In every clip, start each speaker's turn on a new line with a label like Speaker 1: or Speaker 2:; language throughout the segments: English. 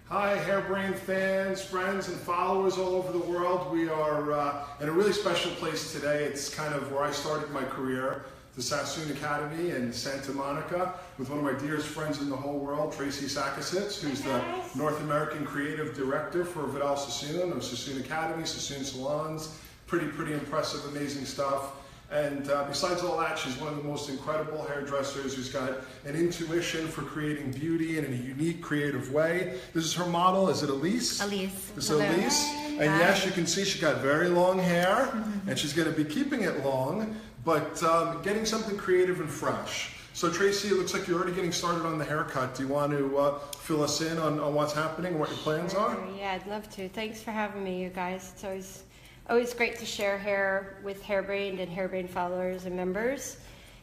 Speaker 1: Hi, Hairbrained fans, friends, and followers all over the world. We are in a really special place today. It's kind of where I started my career, the Sassoon Academy in Santa Monica, with one of my dearest friends in the whole world, Traci Sakosits, who's the North American Creative Director for Vidal Sassoon, of Sassoon Academy, Sassoon Salons. Pretty impressive, amazing stuff. And besides all that, she's one of the most incredible hairdressers who's got an intuition for creating beauty in a unique, creative way. This is her model. Is it Elise?
Speaker 2: Elise.
Speaker 1: This is Elise. And yes, you can see she's got very long hair, and she's going to be keeping it long, but getting something creative and fresh. So Traci, it looks like you're already getting started on the haircut. Do you want to fill us in on what's happening and what your plans are?
Speaker 2: Yeah, I'd love to. Thanks for having me, you guys. It's always great to share hair with Hairbrained and Hairbrained followers and members.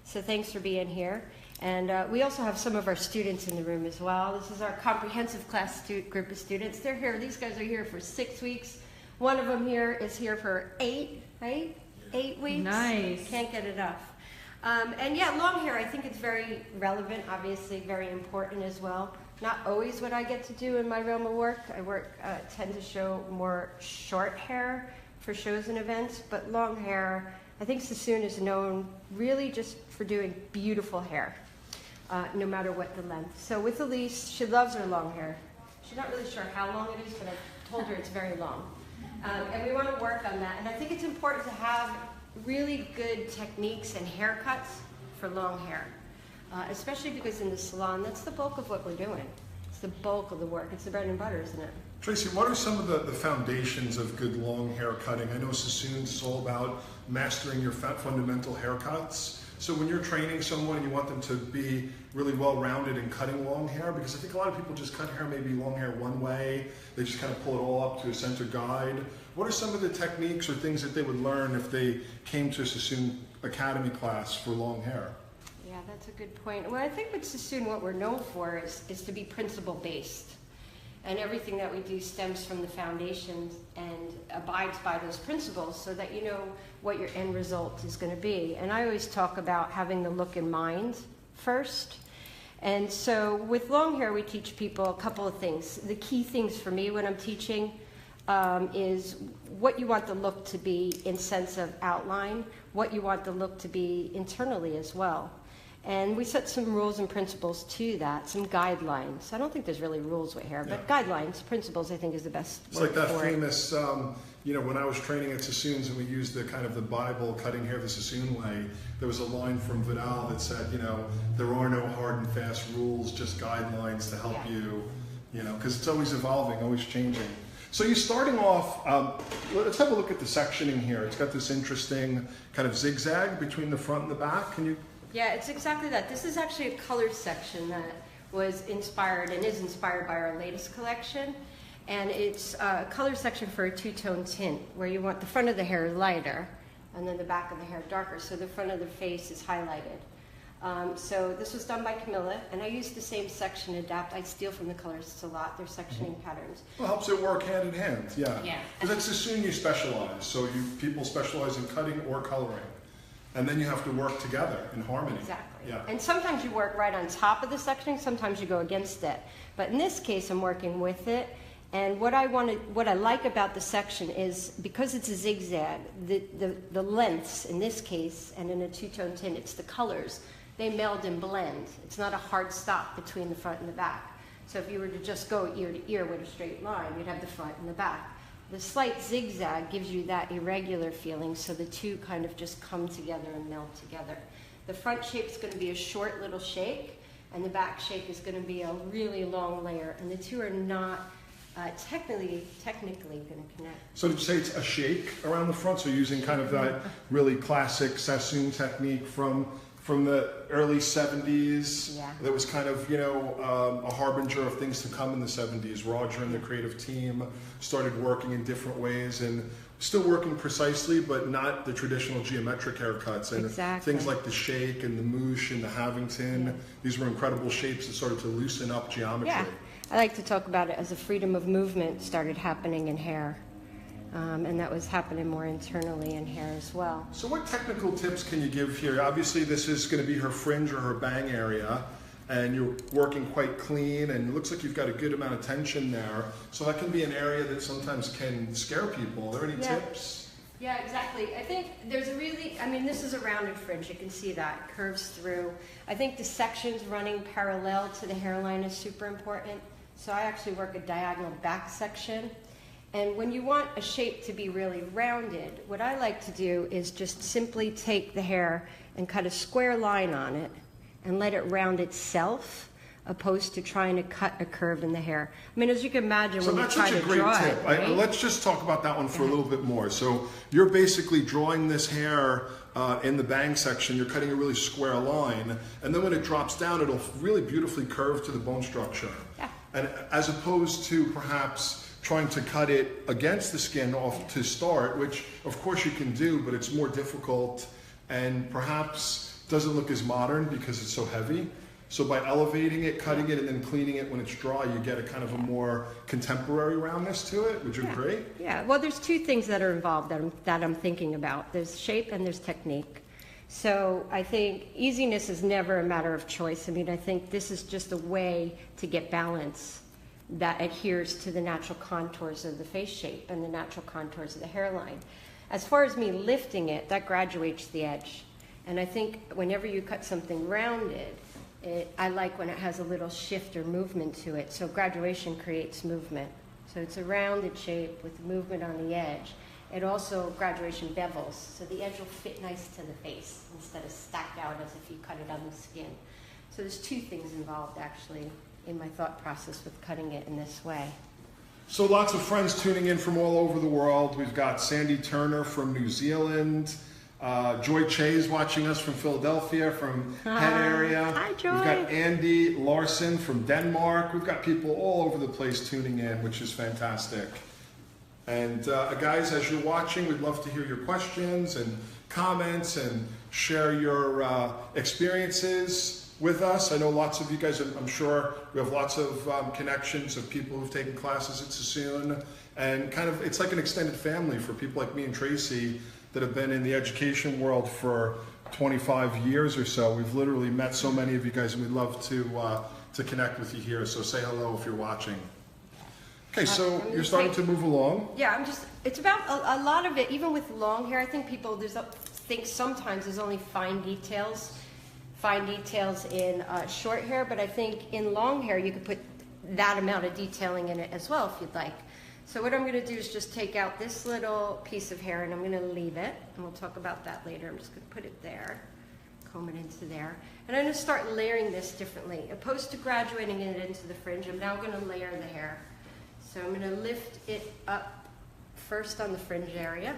Speaker 2: So thanks for being here. And we also have some of our students in the room as well. This is our comprehensive class group of students. They're here. These guys are here for 6 weeks. One of them here is here for 8, right? 8 weeks.
Speaker 3: Nice.
Speaker 2: Can't get enough. And yeah, long hair, I think it's very relevant, obviously very important as well. Not always what I get to do in my realm of work. I tend to show more short hair for shows and events, but long hair, I think Sassoon is known really just for doing beautiful hair, no matter what the length. So with Elise, she loves her long hair. She's not really sure how long it is, but I've told her it's very long. And we want to work on that. And I think it's important to have really good techniques and haircuts for long hair, especially because in the salon, that's the bulk of what we're doing. It's the bulk of the work. It's the bread and butter, isn't it?
Speaker 1: Traci, what are some of the foundations of good long hair cutting? I know Sassoon is all about mastering your fundamental haircuts. So when you're training someone and you want them to be really well-rounded in cutting long hair, because I think a lot of people just cut hair, maybe long hair one way, they just kind of pull it all up to a center guide. What are some of the techniques or things that they would learn if they came to a Sassoon Academy class for long hair?
Speaker 2: Yeah, that's a good point. Well, I think with Sassoon, what we're known for is to be principle-based. And everything that we do stems from the foundations and abides by those principles so that you know what your end result is going to be. And I always talk about having the look in mind first. And so with long hair, we teach people a couple of things. The key things for me when I'm teaching is what you want the look to be in sense of outline, what you want the look to be internally as well. And we set some rules and principles to that, some guidelines. I don't think there's really rules with hair, but guidelines, principles, I think is the best word for it.
Speaker 1: It's like that famous, when I was training at Sassoon's and we used the kind of the Bible, cutting hair the Sassoon way, there was a line from Vidal that said, there are no hard and fast rules, just guidelines to help you, because it's always evolving, always changing. So you're starting off, let's have a look at the sectioning here. It's got this interesting kind of zigzag between the front and the back. Can you?
Speaker 2: Yeah, it's exactly that. This is actually a color section that was inspired and is inspired by our latest collection. And it's a color section for a two-tone tint where you want the front of the hair lighter and then the back of the hair darker, so the front of the face is highlighted. So this was done by Camilla, and I used the same section adapt. I steal from the colorists a lot, their sectioning patterns.
Speaker 1: Well, it helps it work hand in hand, yeah. Because at Sassoon you specialize, so people specialize in cutting or coloring. And then you have to work together in harmony.
Speaker 2: Exactly.
Speaker 1: Yeah.
Speaker 2: And sometimes you work right on top of the sectioning, sometimes you go against it. But in this case, I'm working with it. And what I like about the section is because it's a zigzag, the lengths in this case, and in a two-tone tint, it's the colors. They meld and blend. It's not a hard stop between the front and the back. So if you were to just go ear to ear with a straight line, you'd have the front and the back. The slight zigzag gives you that irregular feeling, so the two kind of just come together and meld together. The front shape is going to be a short little shake, and the back shake is going to be a really long layer, and the two are not technically going to connect.
Speaker 1: So did you say it's a shake around the front? So using kind of that really classic Sassoon technique from the early 70s, that was kind of, a harbinger of things to come in the 70s. Roger and the creative team started working in different ways and still working precisely, but not the traditional geometric haircuts. And things like the shake and the moosh and the Havington, these were incredible shapes that started to loosen up geometry.
Speaker 2: Yeah, I like to talk about it as a freedom of movement started happening in hair. And that was happening more internally in hair as well.
Speaker 1: So what technical tips can you give here? Obviously this is going to be her fringe or her bang area, and you're working quite clean, and it looks like you've got a good amount of tension there. So that can be an area that sometimes can scare people. Are there any tips?
Speaker 2: Yeah, exactly. I think there's a really, I mean, this is a rounded fringe. You can see that curves through. I think the sections running parallel to the hairline is super important. So I actually work a diagonal back section. And when you want a shape to be really rounded, what I like to do is just simply take the hair and cut a square line on it and let it round itself, opposed to trying to cut a curve in the hair. I mean, as you can imagine, when you try to draw it, right?
Speaker 1: Let's just talk about that one for a little bit more. So you're basically drawing this hair in the bang section. You're cutting a really square line, and then when it drops down, it'll really beautifully curve to the bone structure.
Speaker 2: Yeah.
Speaker 1: And as opposed to perhaps trying to cut it against the skin off to start, which of course you can do, but it's more difficult and perhaps doesn't look as modern because it's so heavy. So by elevating it, cutting it, and then cleaning it when it's dry, you get a kind of a more contemporary roundness to it. Would you agree?
Speaker 2: Yeah, well, there's two things that are involved that I'm thinking about. There's shape and there's technique. So I think easiness is never a matter of choice. I mean, I think this is just a way to get balance that adheres to the natural contours of the face shape and the natural contours of the hairline. As far as me lifting it, that graduates the edge. And I think whenever you cut something rounded, I like when it has a little shift or movement to it. So graduation creates movement. So it's a rounded shape with movement on the edge. It also, graduation bevels, so the edge will fit nice to the face instead of stacked out as if you cut it on the skin. So there's two things involved actually in my thought process with cutting it in this way.
Speaker 1: So lots of friends tuning in from all over the world. We've got Sandy Turner from New Zealand. Joy Chase watching us from Philadelphia, from Head area.
Speaker 2: Hi, Joy.
Speaker 1: We've got Andy Larson from Denmark. We've got people all over the place tuning in, which is fantastic. And guys, as you're watching, we'd love to hear your questions and comments and share your experiences with us. I know lots of you guys, I'm sure we have lots of connections of people who've taken classes at Sassoon, and kind of it's like an extended family for people like me and Tracy that have been in the education world for 25 years or so. We've literally met so many of you guys, and we'd love to connect with you here. So say hello if you're watching. Okay, so you're starting to move along.
Speaker 2: Yeah, it's about a lot of it, even with long hair. I think people think sometimes there's only fine details in short hair, but I think in long hair you could put that amount of detailing in it as well if you'd like. So what I'm going to do is just take out this little piece of hair and I'm going to leave it, and we'll talk about that later. I'm just going to put it there, comb it into there, and I'm going to start layering this differently. Opposed to graduating it into the fringe, I'm now going to layer the hair. So I'm going to lift it up first on the fringe area,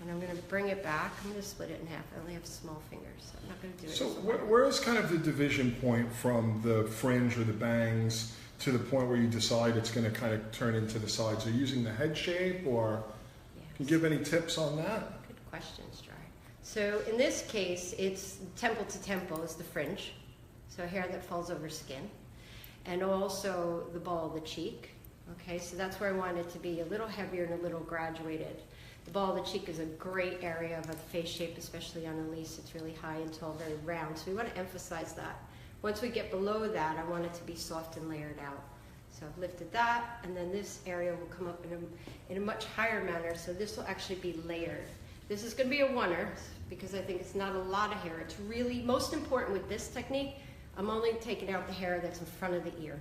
Speaker 2: and I'm going to bring it back. I'm going to split it in half. I only have small fingers, so I'm not going to do it.
Speaker 1: So where is kind of the division point from the fringe or the bangs to the point where you decide it's going to kind of turn into the sides? Are you using the head shape, or can you give any tips on that?
Speaker 2: Good question, Stry. So in this case, it's temple to temple is the fringe, so hair that falls over skin, and also the ball of the cheek. Okay, so that's where I want it to be a little heavier and a little graduated. The ball of the cheek is a great area of a face shape, especially on Elise. It's really high and tall, very round, so we want to emphasize that. Once we get below that, I want it to be soft and layered out. So I've lifted that, and then this area will come up in a much higher manner, so this will actually be layered. This is going to be a oneer, because I think it's not a lot of hair. It's really, most important with this technique, I'm only taking out the hair that's in front of the ear.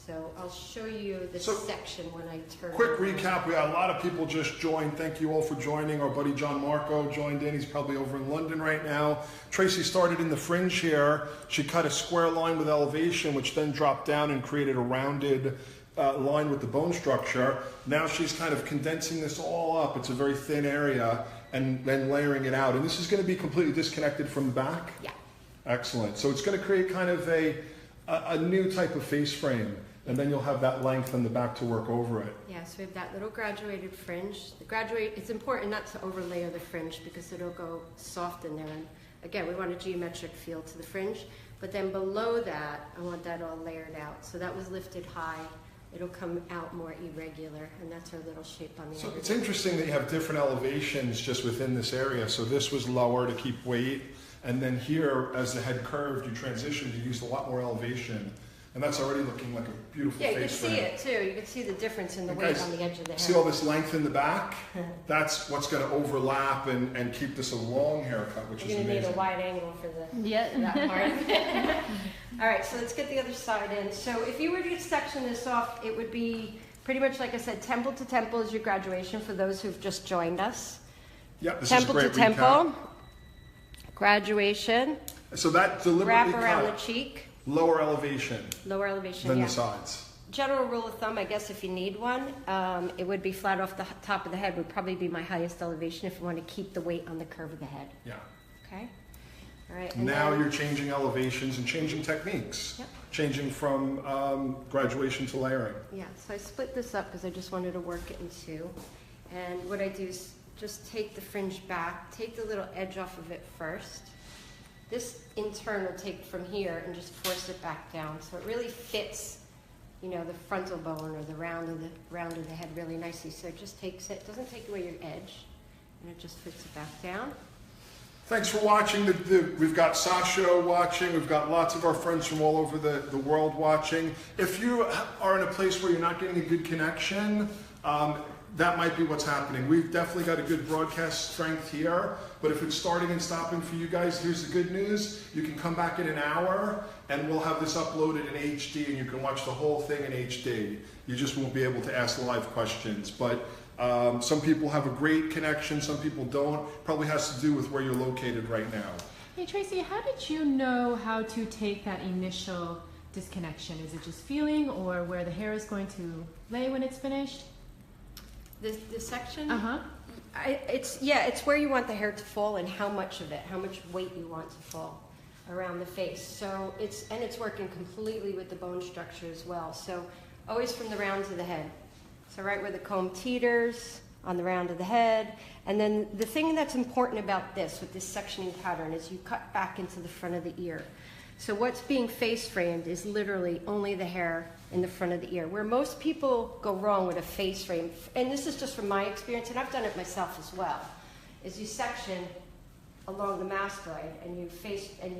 Speaker 2: So I'll show you the section when I turn.
Speaker 1: Quick recap, we had a lot of people just joined. Thank you all for joining. Our buddy John Marco joined in. He's probably over in London right now. Tracy started in the fringe here. She cut a square line with elevation, which then dropped down and created a rounded line with the bone structure. Now she's kind of condensing this all up. It's a very thin area, and then layering it out. And this is going to be completely disconnected from the back?
Speaker 2: Yeah.
Speaker 1: Excellent. So it's going to create kind of a new type of face frame. And then you'll have that length on the back to work over it.
Speaker 2: Yeah, so we have that little graduated fringe. It's important not to overlayer the fringe because it'll go soft in there. And again, we want a geometric feel to the fringe. But then below that, I want that all layered out. So that was lifted high. It'll come out more irregular, and that's our little shape on the
Speaker 1: So it's interesting that you have different elevations just within this area. So this was lower to keep weight, And then here, as the head curved, you transitioned, you used a lot more elevation. And that's already looking like a beautiful
Speaker 2: Yeah, you can
Speaker 1: face
Speaker 2: see
Speaker 1: frame.
Speaker 2: it too. You can see the difference in the weight on the edge of the hair.
Speaker 1: See all this length in the back? That's what's going to overlap and keep this a long haircut, which is amazing.
Speaker 2: You're going to need a wide angle for that part of it. All right, so let's get the other side in. So if you were to section this off, it would be pretty much like I said, temple to temple is your graduation for those who've just joined us.
Speaker 1: Yep, this
Speaker 2: temple
Speaker 1: is a great
Speaker 2: to temple,
Speaker 1: recap.
Speaker 2: Graduation.
Speaker 1: So that deliberately
Speaker 2: wrap around
Speaker 1: cut
Speaker 2: the cheek.
Speaker 1: lower elevation
Speaker 2: Lower elevation,
Speaker 1: than
Speaker 2: yeah.
Speaker 1: the sides.
Speaker 2: General rule of thumb, I guess, if you need one, it would be flat off the top of the head would probably be my highest elevation if you want to keep the weight on the curve of the head.
Speaker 1: Yeah.
Speaker 2: Okay. All right. And
Speaker 1: Now
Speaker 2: then,
Speaker 1: you're changing elevations and changing techniques.
Speaker 2: Yep.
Speaker 1: Changing from graduation to layering.
Speaker 2: yeah. So I split this up because I just wanted to work it in two. And what I do is just take the fringe back, take the little edge off of it first. This in turn will take from here and just force it back down, so it really fits, you know, the frontal bone or the round of the head really nicely. So it just takes it, doesn't take away your edge, and it just fits it back down.
Speaker 1: Thanks for watching. We've got Sasha watching. We've got lots of our friends from all over the world watching. If you are in a place where you're not getting a good connection, that might be what's happening. We've definitely got a good broadcast strength here, but if it's starting and stopping for you guys, here's the good news. You can come back in an hour and we'll have this uploaded in HD and you can watch the whole thing in HD. You just won't be able to ask live questions. But some people have a great connection, some people don't. Probably has to do with where you're located right now.
Speaker 3: Hey Tracy, how did you know how to take that initial disconnection? Is it just feeling or where the hair is going to lay when it's finished?
Speaker 2: This section?
Speaker 3: Uh-huh.
Speaker 2: It's where you want the hair to fall and how much of it, how much weight you want to fall around the face. So it's working completely with the bone structure as well. So always from the rounds of the head. So right where the comb teeters on the round of the head. And then the thing that's important about this with this sectioning pattern is you cut back into the front of the ear. So what's being face framed is literally only the hair in the front of the ear. Where most people go wrong with a face frame, and this is just from my experience, and I've done it myself as well, is you section along the mastoid and you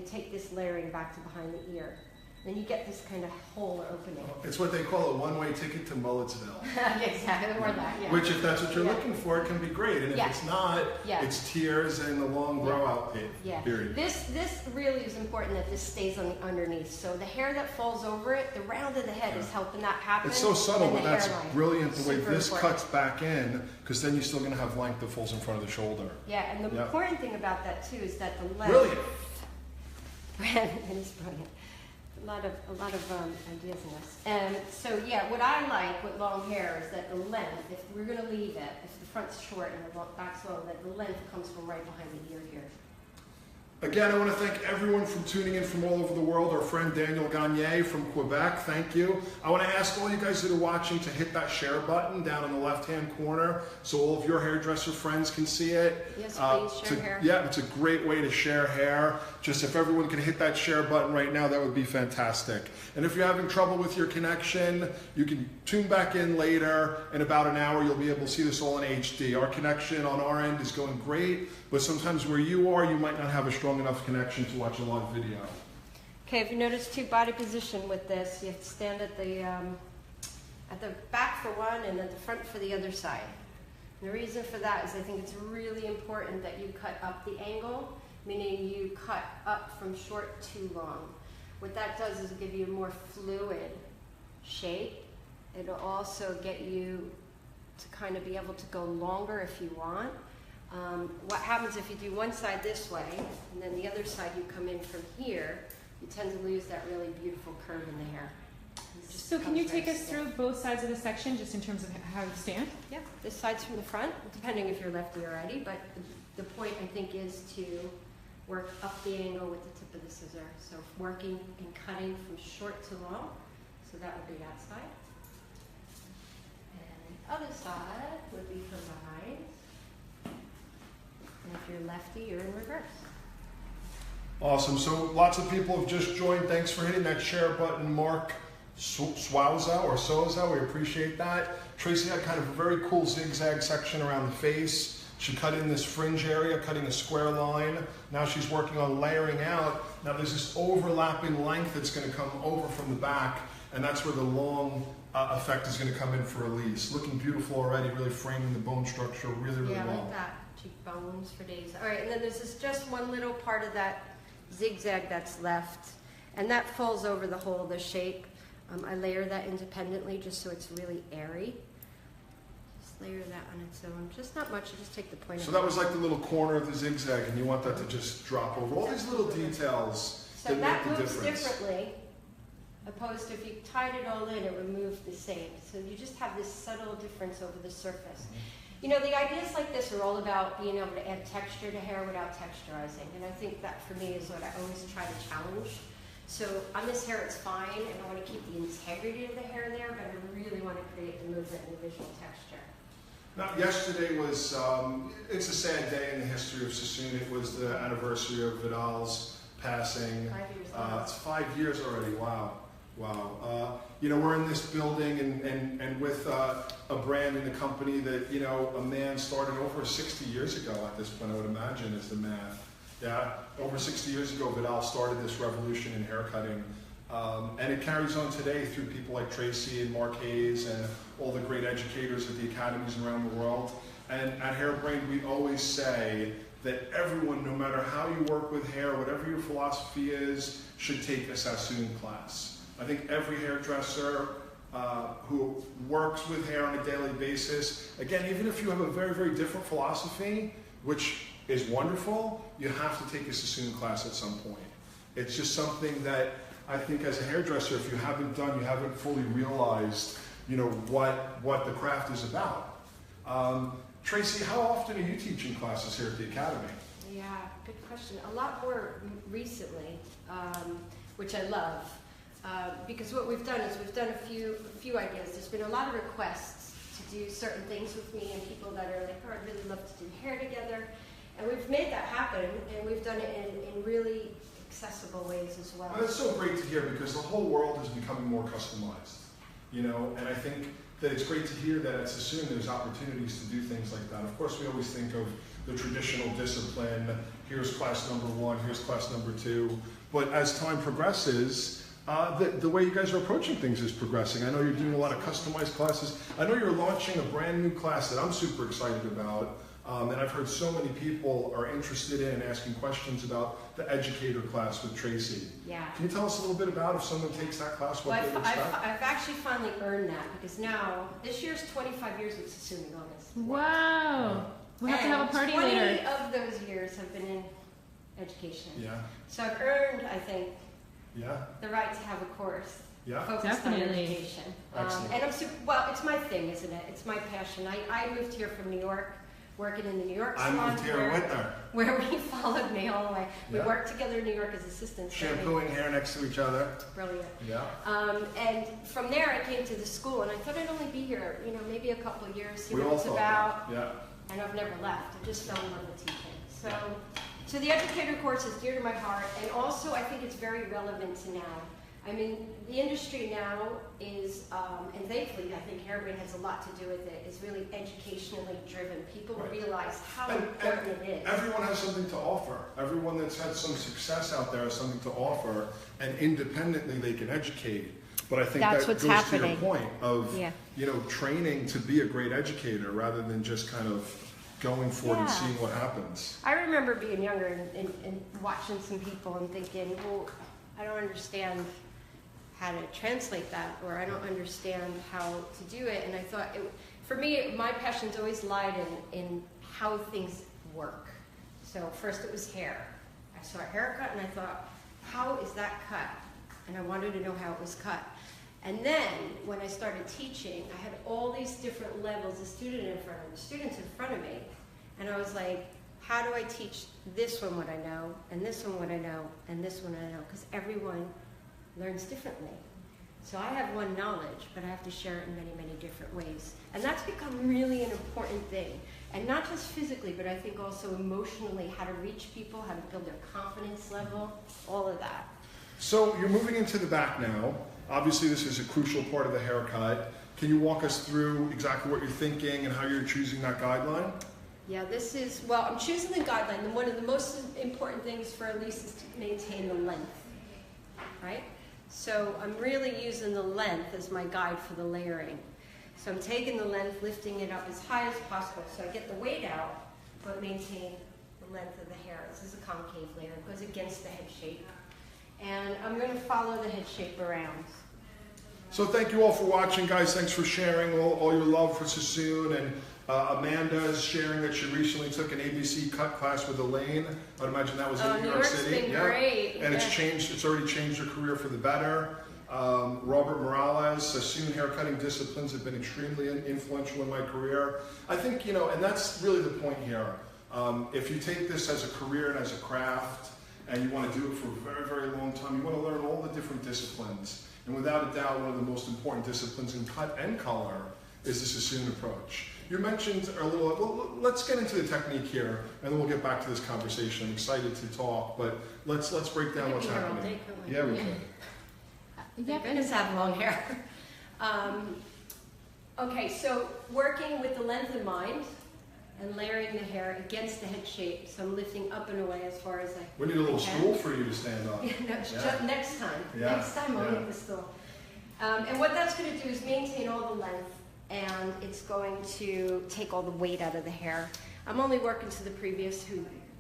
Speaker 2: take this layering back to behind the ear. Then you get this kind of hole or opening.
Speaker 1: It's what they call a one-way ticket to Mulletsville.
Speaker 2: Exactly, or that, yeah.
Speaker 1: Which, if that's what you're looking for, it can be great. And if it's not, it's tears and the long grow-out period.
Speaker 2: This really is important that this stays on the underneath. So the hair that falls over it, the round of the head is helping that happen.
Speaker 1: It's so subtle, but that's
Speaker 2: hairline.
Speaker 1: brilliant the way
Speaker 2: Super
Speaker 1: this
Speaker 2: important.
Speaker 1: cuts back in, because then you're still going to have length that falls in front of the shoulder.
Speaker 2: Yeah, and the important thing about that too is that the length.
Speaker 1: Brilliant.
Speaker 2: It is brilliant. A lot of ideas in this. And so yeah, what I like with long hair is that the length, if we're going to leave it, if the front's short and the back's long, that the length comes from right behind the ear here.
Speaker 1: Again, I want to thank everyone for tuning in from all over the world. Our friend Daniel Gagne from Quebec, thank you. I want to ask all you guys that are watching to hit that share button down in the left-hand corner so all of your hairdresser friends can see it.
Speaker 2: Yes, please, share hair.
Speaker 1: Yeah, it's a great way to share hair. Just if everyone could hit that share button right now, that would be fantastic. And if you're having trouble with your connection, you can tune back in later. In about an hour, you'll be able to see this all in HD. Our connection on our end is going great, but sometimes where you are, you might not have a strong enough connection to watch a live video.
Speaker 2: Okay, if you notice two body position with this, you have to stand at the back for one and at the front for the other side. And the reason for that is I think it's really important that you cut up the angle, meaning you cut up from short to long. What that does is give you a more fluid shape. It'll also get you to kind of be able to go longer if you want. What happens if you do one side this way and then the other side you come in from here, you tend to lose that really beautiful curve in the hair.
Speaker 3: So can you take us through both sides of the section just in terms of how you stand?
Speaker 2: Yeah, this side's from the front, depending if you're lefty or righty, but the point I think is to work up the angle with the tip of the scissor. So working and cutting from short to long, so that would be that side. And the other side would be from behind. And if you're lefty, you're in reverse.
Speaker 1: Awesome. So lots of people have just joined. Thanks for hitting that share button, Mark Swauza or Souza. We appreciate that. Tracy had kind of a very cool zigzag section around the face. She cut in this fringe area, cutting a square line. Now she's working on layering out. Now there's this overlapping length that's going to come over from the back, and that's where the long effect is going to come in for Elise. Looking beautiful already, really framing the bone structure really, really
Speaker 2: yeah,
Speaker 1: well.
Speaker 2: I like that. Cheekbones for days. All right, and then there's just one little part of that zigzag that's left, and that falls over the whole of the shape. I layer that independently just so it's really airy. Just layer that on its own. Just not much, you just take the point
Speaker 1: So
Speaker 2: of
Speaker 1: that
Speaker 2: it.
Speaker 1: was like the little corner of the zigzag, and you want that to just drop over. All these little details
Speaker 2: So
Speaker 1: that
Speaker 2: that
Speaker 1: make the
Speaker 2: moves
Speaker 1: difference.
Speaker 2: differently, opposed to if you tied it all in, it would move the same. So you just have this subtle difference over the surface. You know, the ideas like this are all about being able to add texture to hair without texturizing. And I think that for me is what I always try to challenge. So on this hair, it's fine, and I want to keep the integrity of the hair there, but I really want to create the movement and the visual texture.
Speaker 1: Now, yesterday was, it's a sad day in the history of Sassoon. It was the anniversary of Vidal's passing.
Speaker 2: 5 years now.
Speaker 1: It's 5 years already, wow. Wow. You know, we're in this building and with a brand and a company that, you know, a man started over 60 years ago at this point, I would imagine, is the math. Yeah, over 60 years ago, Vidal started this revolution in haircutting. And it carries on today through people like Traci and Mark Hayes and all the great educators at the academies around the world. And at Hairbrained, we always say that everyone, no matter how you work with hair, whatever your philosophy is, should take a Sassoon class. I think every hairdresser who works with hair on a daily basis, again, even if you have a very, very different philosophy, which is wonderful, you have to take a Sassoon class at some point. It's just something that I think as a hairdresser, if you haven't done, you haven't fully realized, you know, what the craft is about. Traci, how often are you teaching classes here at the Academy?
Speaker 2: Yeah, good question. A lot more recently, which I love. Because what we've done is we've done a few ideas. There's been a lot of requests to do certain things with me and people that are like, oh, I'd really love to do hair together. And we've made that happen, and we've done it in really accessible ways as well.
Speaker 1: Well, that's so great to hear because the whole world is becoming more customized, you know, and I think that it's great to hear that at Sassoon there's opportunities to do things like that. Of course, we always think of the traditional discipline, here's class number 1, here's class number 2, but as time progresses, the way you guys are approaching things is progressing. I know you're doing a lot of customized classes. I know you're launching a brand new class that I'm super excited about. And I've heard so many people are interested in and asking questions about the educator class with Traci.
Speaker 2: Yeah.
Speaker 1: Can you tell us a little bit about if someone takes that class, what
Speaker 2: Well,
Speaker 1: they expect?
Speaker 2: I've actually finally earned that because now, this year's 25 years with Sassoon in August.
Speaker 3: Wow. We'll have to have a party
Speaker 2: 20
Speaker 3: later.
Speaker 2: of those years have been in education.
Speaker 1: Yeah.
Speaker 2: So I've earned, I think,
Speaker 1: Yeah.
Speaker 2: the right to have a course
Speaker 1: Yeah.
Speaker 2: focused on
Speaker 3: Definitely.
Speaker 2: education.
Speaker 1: Excellent.
Speaker 2: And I'm well, it's my thing, isn't it? It's my passion. I moved here from New York, working in the New York
Speaker 1: I
Speaker 2: salon
Speaker 1: moved here with her.
Speaker 2: where we followed me all the way. We
Speaker 1: Yeah.
Speaker 2: worked together in New York as assistants.
Speaker 1: Shampooing hair next to each other.
Speaker 2: Brilliant.
Speaker 1: Yeah.
Speaker 2: And from there, I came to the school, and I thought I'd only be here, you know, maybe a couple of years, see
Speaker 1: We
Speaker 2: what
Speaker 1: all
Speaker 2: it's
Speaker 1: thought
Speaker 2: about.
Speaker 1: that. Yeah.
Speaker 2: And I've never left. I just fell in love with teaching. So the educator course is dear to my heart, and also I think it's very relevant to now. I mean, the industry now is, and thankfully I think Hairbrained has a lot to do with it, is really educationally driven. People
Speaker 1: Right.
Speaker 2: realize how
Speaker 1: And
Speaker 2: important it is.
Speaker 1: everyone has something to offer. Everyone that's had some success out there has something to offer, and independently they can educate. But I think
Speaker 2: That's
Speaker 1: that
Speaker 2: what's
Speaker 1: goes to
Speaker 2: happening.
Speaker 1: your point of,
Speaker 2: Yeah.
Speaker 1: you know, training to be a great educator rather than just kind of going for it and
Speaker 2: Yeah.
Speaker 1: seeing what happens.
Speaker 2: I remember being younger and watching some people and thinking, well, I don't understand how to translate that, or I don't understand how to do it. And I thought, for me, my passions always lied in how things work. So first it was hair. I saw a haircut and I thought, how is that cut? And I wanted to know how it was cut. And then when I started teaching, I had all these different levels of students in front of me. And I was like, how do I teach this one what I know, and this one what I know, and this one I know? Because everyone learns differently. So I have one knowledge, but I have to share it in many, many different ways. And that's become really an important thing. And not just physically, but I think also emotionally, how to reach people, how to build their confidence level, all of that.
Speaker 1: So you're moving into the back now. Obviously this is a crucial part of the haircut. Can you walk us through exactly what you're thinking and how you're choosing that guideline?
Speaker 2: Yeah, this is, well, I'm choosing the guideline, and one of the most important things for Elise is to maintain the length, right? So I'm really using the length as my guide for the layering. So I'm taking the length, lifting it up as high as possible, so I get the weight out, but maintain the length of the hair. This is a concave layer, it goes against the head shape. And I'm going to follow the head shape around.
Speaker 1: So thank you all for watching, guys. Thanks for sharing all your love for Sassoon. And Amanda is sharing that she recently took an ABC cut class with Elaine. I'd imagine that was in New York City.
Speaker 2: Been great.
Speaker 1: And it's already changed her career for the better. Robert Morales, Sassoon haircutting disciplines have been extremely influential in my career. I think, and that's really the point here. If you take this as a career and as a craft, and you want to do it for a very, very long time, you want to learn all the different disciplines. And without a doubt, one of the most important disciplines in cut and color is the Sassoon approach. You mentioned a little, well, let's get into the technique here, and then we'll get back to this conversation. I'm excited to talk, but let's break down what's happening. Yeah, we can.
Speaker 2: Thank goodness I have long hair. Okay, so working with the length in mind, and layering the hair against the head shape. So I'm lifting up and away as far as I can.
Speaker 1: We need a little stool for you to stand on.
Speaker 2: Next time.
Speaker 1: Yeah.
Speaker 2: Next time I'll make the stool. And what that's going to do is maintain all the length, and it's going to take all the weight out of the hair. I'm only working to the previous,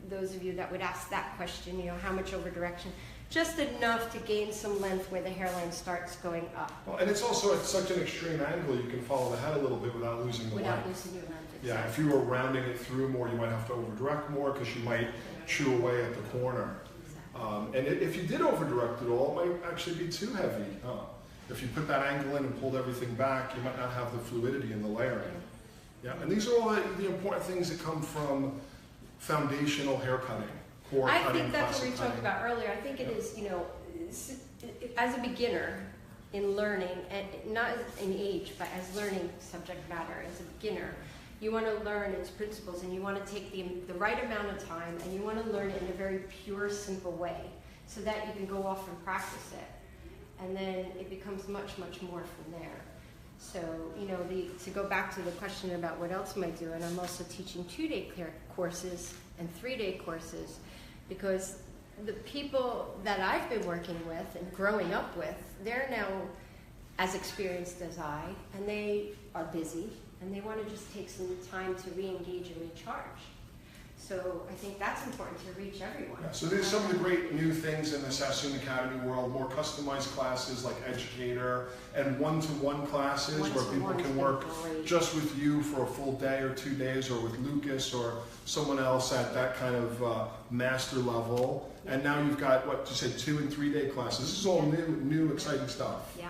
Speaker 2: those of you that would ask that question, how much over direction. Just enough to gain some length where the hairline starts going up.
Speaker 1: Well, and it's also at such an extreme angle, you can follow the head a little bit without losing the length.
Speaker 2: Without losing your length. Exactly.
Speaker 1: Yeah, if you were rounding it through more, you might have to over-direct more because you might chew away at the corner. Exactly. And if you did over-direct it all, it might actually be too heavy. If you put that angle in and pulled everything back, you might not have the fluidity in the layering. Yeah, and these are all the important things that come from foundational hair cutting.
Speaker 2: I think that's what we talked about earlier. I think it is, as a beginner in learning, and not in age, but as learning subject matter, as a beginner, you want to learn its principles, and you want to take the right amount of time, and you want to learn it in a very pure, simple way, so that you can go off and practice it. And then it becomes much, much more from there. So, to go back to the question about what else am I doing, I'm also teaching 2-day courses and 3-day courses, because the people that I've been working with and growing up with, they're now as experienced as I, and they are busy, and they want to just take some time to re-engage and recharge. So I think that's important to reach everyone.
Speaker 1: Yeah, so there's some of the great new things in the Sassoon Academy world, more customized classes like Educator, and one-to-one classes where people can work just with you for a full day or 2 days, or with Lucas or someone else at that kind of master level. And now you've got, what you said, 2- and 3-day classes. This is all new, exciting stuff.
Speaker 2: Yeah.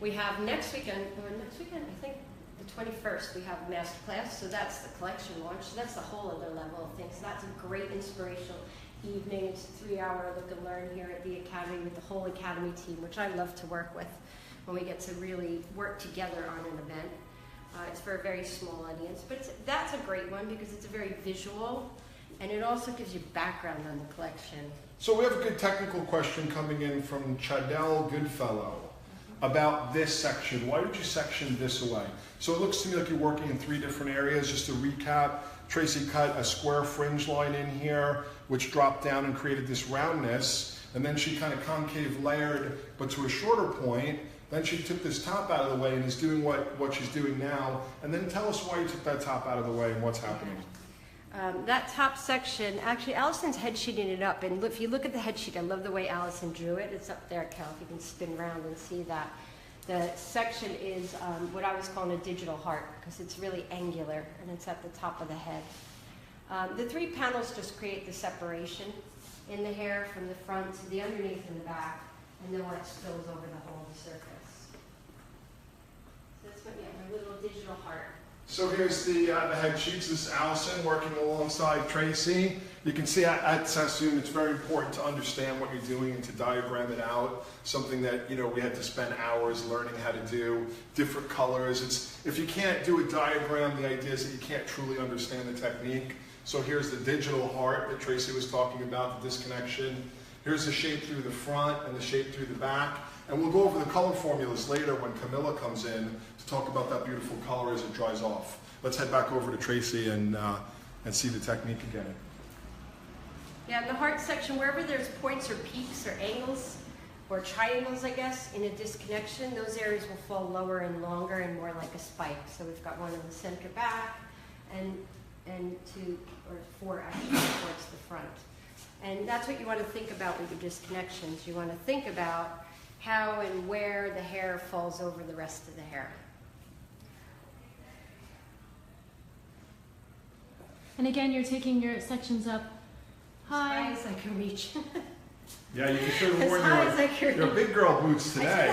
Speaker 2: We have next weekend, I think, the 21st, we have a master class, so that's the collection launch. So that's a whole other level of things. So that's a great inspirational evening. It's a 3-hour look and learn here at the Academy with the whole Academy team, which I love to work with when we get to really work together on an event. It's for a very small audience, but that's a great one because it's a very visual, and it also gives you background on the collection.
Speaker 1: So we have a good technical question coming in from Chadell Goodfellow about this section. Why did you section this away? So it looks to me like you're working in 3 different areas. Just to recap, Traci cut a square fringe line in here, which dropped down and created this roundness. And then she kind of concave layered, but to a shorter point. Then she took this top out of the way and is doing what she's doing now. And then tell us why you took that top out of the way and what's happening.
Speaker 2: That top section, actually Allison's head sheeting it up, and if you look at the head sheet, I love the way Allison drew it. It's up there, Cal, if you can spin around and see that. The section is what I was calling a digital heart, because it's really angular, and it's at the top of the head. The 3 panels just create the separation in the hair from the front to the underneath and the back, and then where it spills over the whole surface. So that's what, my little digital heart.
Speaker 1: So here's the head sheets. This is Allison working alongside Traci. You can see at Sassoon, it's very important to understand what you're doing and to diagram it out. Something that we had to spend hours learning how to do. Different colors. If you can't do a diagram, the idea is that you can't truly understand the technique. So here's the digital heart that Traci was talking about, the disconnection. Here's the shape through the front and the shape through the back. And we'll go over the color formulas later when Camilla comes in to talk about that beautiful color as it dries off. Let's head back over to Traci and and see the technique again.
Speaker 2: Yeah, in the heart section, wherever there's points or peaks or angles, or triangles, I guess, in a disconnection, those areas will fall lower and longer and more like a spike. So we've got one in the center back and two or four actually towards the front. And that's what you want to think about with your disconnections. You want to think about how and where the hair falls over the rest of the hair.
Speaker 3: And again, you're taking your sections up
Speaker 2: As
Speaker 3: high.
Speaker 2: high as I can reach.
Speaker 1: Yeah, you should have
Speaker 2: As
Speaker 1: worn
Speaker 2: high as I can
Speaker 1: your big girl boots
Speaker 2: I
Speaker 1: today.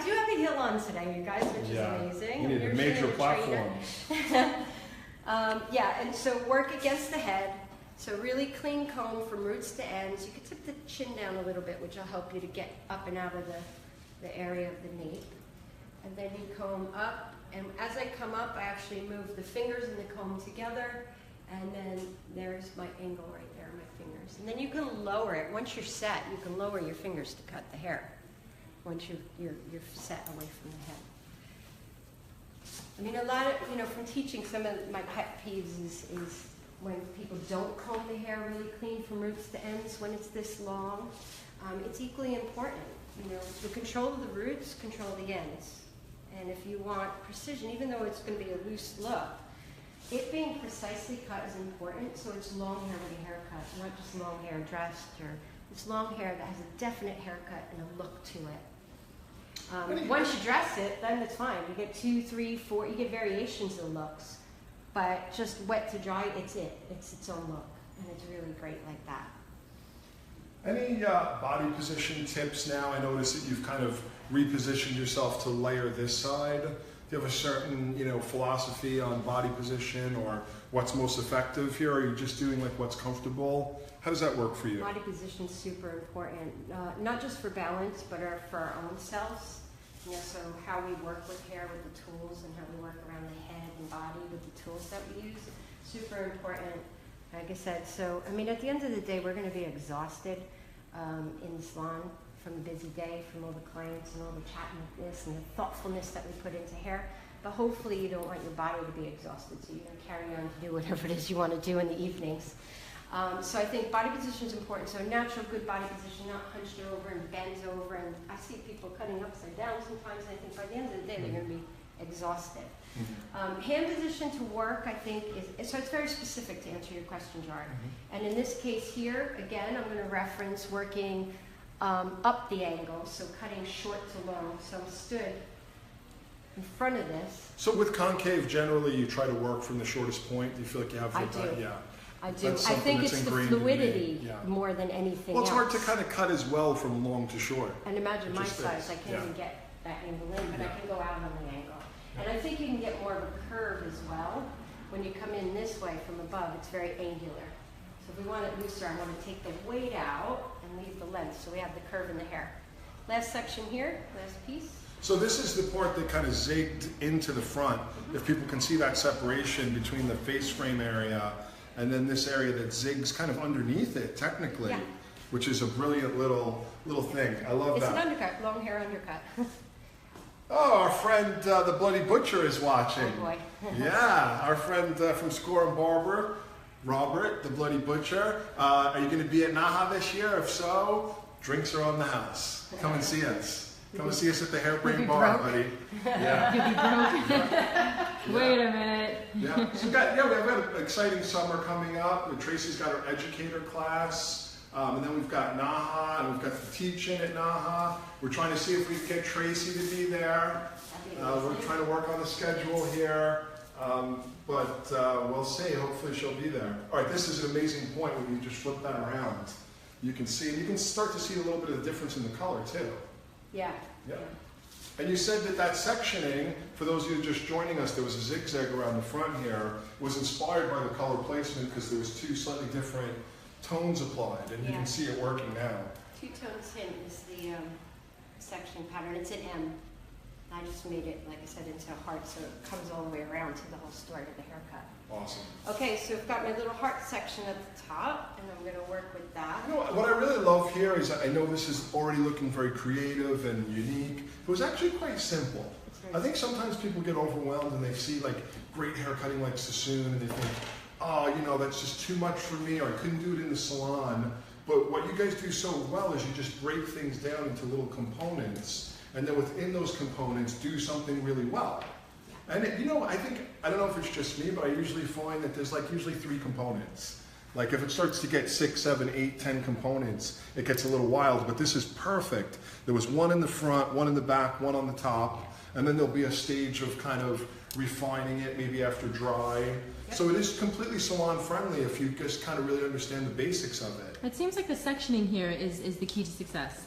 Speaker 2: do have a heel on today, you guys, which is amazing.
Speaker 1: You need
Speaker 2: I'm
Speaker 1: a major
Speaker 2: usually a trainer.
Speaker 1: platform.
Speaker 2: Yeah, and so work against the head. So really clean comb from roots to ends. You can tip the chin down a little bit, which will help you to get up and out of the area of the nape. And then you comb up, and as I come up, I actually move the fingers and the comb together, and then there's my angle right there, my fingers. And then you can lower it. Once you're set, you can lower your fingers to cut the hair. Once you're set away from the head. I mean, a lot of, from teaching, some of my pet peeves is when people don't comb the hair really clean from roots to ends when it's this long. It's equally important. The control of the roots, control the ends. And if you want precision, even though it's going to be a loose look, it being precisely cut is important. So it's long hair with a haircut, not just long hair dressed, or it's long hair that has a definite haircut and a look to it. Once you dress it, then it's fine. You get 2, 3, 4, you get variations of looks. But just wet to dry, it's its own look. And it's really great like that.
Speaker 1: Any body position tips now? I notice that you've kind of repositioned yourself to layer this side. Do you have a certain, philosophy on body position or what's most effective here? Or are you just doing like what's comfortable? How does that work for you?
Speaker 2: Body position is super important, not just for balance, but for our own selves. So how we work with hair with the tools and how we work around the head and body with the tools that we use. Super important, like I said. So, I mean, at the end of the day, we're going to be exhausted in the salon from a busy day, from all the clients and all the chattiness and the thoughtfulness that we put into hair. But hopefully you don't want your body to be exhausted, so you can carry on to do whatever it is you want to do in the evenings. So I think body position is important. So natural, good body position, not hunched over and bent over. And I see people cutting upside down sometimes, and I think by the end of the day, they're going to be exhausted. Hand position to work, I think, so it's very specific to answer your question, Jar. And in this case here, again, I'm going to reference working up the angle, so cutting short to long. So I'm stood in front of this.
Speaker 1: So with concave, generally you try to work from the shortest point. Do you feel like you have
Speaker 2: I
Speaker 1: that?
Speaker 2: do.
Speaker 1: Yeah.
Speaker 2: I do. I think it's the fluidity more than anything
Speaker 1: else. Well, it's hard
Speaker 2: else.
Speaker 1: to kind of cut as well from long to short.
Speaker 2: And imagine my size, I can't even get that angle in, but I can go out on the angle. And I think you can get more of a curve as well. When you come in this way from above, it's very angular. So if we want it looser, I want to take the weight out and leave the length, so we have the curve in the hair. Last section here, last piece.
Speaker 1: So this is the part that kind of zigged into the front. If people can see that separation between the face frame area and then this area that zigs kind of underneath it, technically, which is a brilliant little thing. I love that.
Speaker 2: It's an undercut, long hair undercut.
Speaker 1: Oh, our friend, the Bloody Butcher is watching.
Speaker 2: Oh boy.
Speaker 1: Yeah, our friend from Score and Barber, Robert, the Bloody Butcher. Are you going to be at Naha this year? If so, drinks are on the house. Come and see us. Come and see us at the Hairbrained Bar, buddy. Yeah.
Speaker 3: You'll be broke. Wait a minute.
Speaker 1: Yeah. So we have an exciting summer coming up. Tracy's got her educator class. And then we've got Naha, and we've got the teach-in at Naha. We're trying to see if we can get Tracy to be there. We're trying to work on the schedule here. But we'll see. Hopefully she'll be there. All right, this is an amazing point when you just flip that around. You can see, and you can start to see a little bit of the difference in the color too.
Speaker 2: Yeah.
Speaker 1: Yeah. And you said that sectioning, for those of you just joining us, there was a zigzag around the front here, was inspired by the color placement because there was two slightly different tones applied, and you can see it working now.
Speaker 2: Two tones hint is the section pattern. It's an M. I just made it, like I said, into a heart, so it comes all the way around to the whole story of the haircut.
Speaker 1: Awesome.
Speaker 2: Okay, so I've got my little heart section at the top, and I'm going to work with that.
Speaker 1: You know, what I really love here is I know this is already looking very creative and unique. It was actually quite simple. I think sometimes people get overwhelmed and they see like great hair cutting like Sassoon and they think, oh, you know, that's just too much for me, or I couldn't do it in the salon. But what you guys do so well is you just break things down into little components, and then within those components do something really well. And you know, I don't know if it's just me, but I usually find that there's like usually 3 components. Like if it starts to get 6, 7, 8, 10 components, it gets a little wild, but this is perfect. There was one in the front, one in the back, one on the top, and then there'll be a stage of kind of refining it, maybe after dry. Yep. So it is completely salon friendly if you just kind of really understand the basics of it.
Speaker 3: It seems like the sectioning here is the key to success.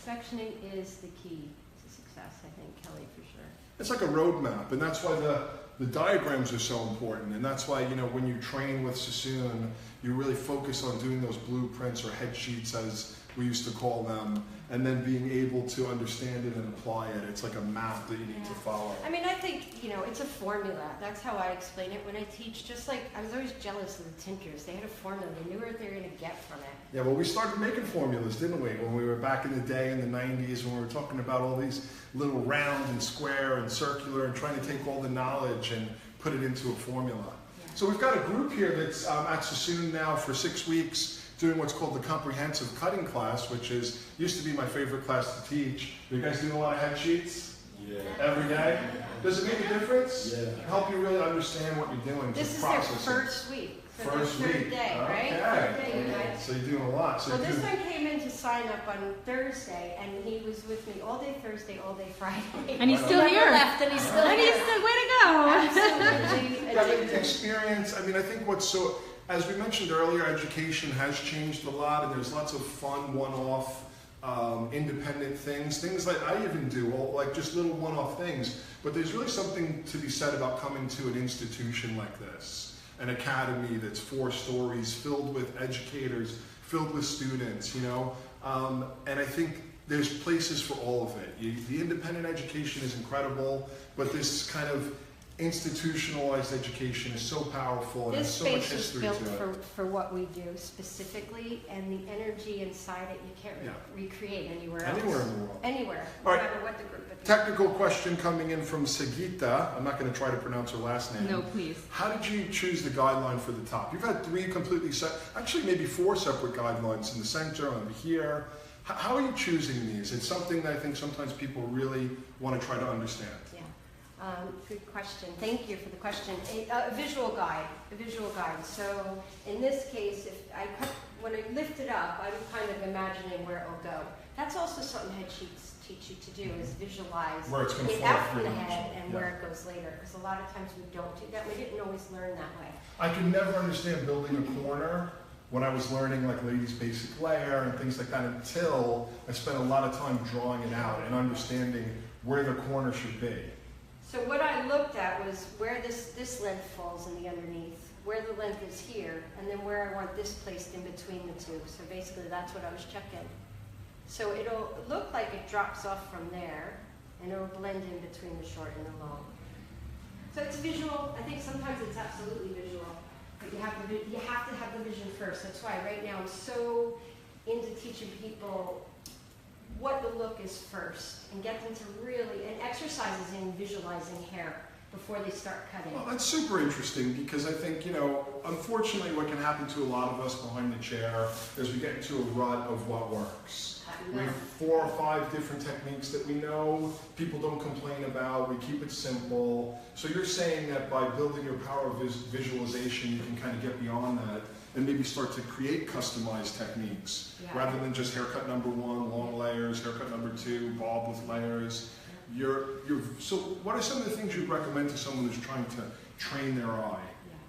Speaker 2: Sectioning is the key to success, I think, Kelly, for sure.
Speaker 1: It's like a roadmap, and that's why the diagrams are so important, and that's why, you know, when you train with Sassoon, you really focus on doing those blueprints or head sheets, as we used to call them, and then being able to understand it and apply it. It's like a map that you need to follow.
Speaker 2: I mean, I think, you know, it's a formula. That's how I explain it when I teach. Just like, I was always jealous of the tinters. They had a formula. They knew what they were going to get from it.
Speaker 1: Yeah, well, we started making formulas, didn't we? When we were back in the day in the 90s, when we were talking about all these little round and square and circular and trying to take all the knowledge and put it into a formula. Yeah. So we've got a group here that's at Sassoon now for 6 weeks, doing what's called the comprehensive cutting class, which used to be my favorite class to teach. Are you guys doing a lot of head sheets?
Speaker 4: Yeah.
Speaker 1: Every day? Does it make a difference?
Speaker 4: Yeah.
Speaker 1: Help you really understand what you're doing.
Speaker 2: This is
Speaker 1: process
Speaker 2: their first week. So
Speaker 1: first
Speaker 2: their
Speaker 1: week.
Speaker 2: Third day,
Speaker 1: Okay.
Speaker 2: right? Third day, you guys.
Speaker 1: So you're doing a lot. So
Speaker 2: well, this one came in to sign up on Thursday, and he was with me all day Thursday, all day Friday.
Speaker 3: And he's still here.
Speaker 2: Left, and he's still
Speaker 3: And
Speaker 2: here.
Speaker 3: he's still, way to go.
Speaker 2: Absolutely.
Speaker 1: Yeah, the experience, I mean, I think as we mentioned earlier, education has changed a lot, and there's lots of fun one-off independent things that I even do, like just little one-off things. But there's really something to be said about coming to an institution like this, an academy that's 4 stories, filled with educators, filled with students, you know. And I think there's places for all of it. The independent education is incredible, but this kind of institutionalized education is so powerful, and there's so much history to it.
Speaker 2: This space is built for what we do specifically, and the energy inside it you can't recreate anywhere else.
Speaker 1: Anywhere in the world.
Speaker 2: Anywhere,
Speaker 1: All
Speaker 2: no
Speaker 1: right.
Speaker 2: matter what the group is.
Speaker 1: Technical question coming in from Sagita. I'm not going to try to pronounce her last name.
Speaker 3: No, please.
Speaker 1: How did you choose the guideline for the top? You've had 3 completely actually maybe 4 separate guidelines in the center, over here. How are you choosing these? It's something that I think sometimes people really want to try to understand.
Speaker 2: Good question. Thank you for the question. A visual guide. So in this case, when I lift it up, I'm kind of imagining where it will go. That's also something head sheets teach you to do, is visualize
Speaker 1: where it's going to
Speaker 2: it
Speaker 1: fall
Speaker 2: out from the
Speaker 1: through.
Speaker 2: head and where it goes later. Because a lot of times we don't do that. We didn't always learn that way.
Speaker 1: I could never understand building a corner when I was learning like ladies' basic layer and things like that, until I spent a lot of time drawing it out and understanding where the corner should be.
Speaker 2: So what I looked at was where this length falls in the underneath, where the length is here, and then where I want this placed in between the two. So basically that's what I was checking. So it'll look like it drops off from there, and it'll blend in between the short and the long. So it's visual. I think sometimes it's absolutely visual, but you have to have the vision first. That's why right now I'm so into teaching people what the look is first, and get them to really, and exercises in visualizing hair before they start cutting.
Speaker 1: Well, that's super interesting, because I think, you know, unfortunately what can happen to a lot of us behind the chair is we get into a rut of what works. We have 4 or 5 different techniques that we know people don't complain about. We keep it simple. So you're saying that by building your power of visualization, you can kind of get beyond that and maybe start to create customized techniques, rather than just haircut number 1, long layers, haircut number 2, bob with layers. So what are some of the things you'd recommend to someone who's trying to train their eye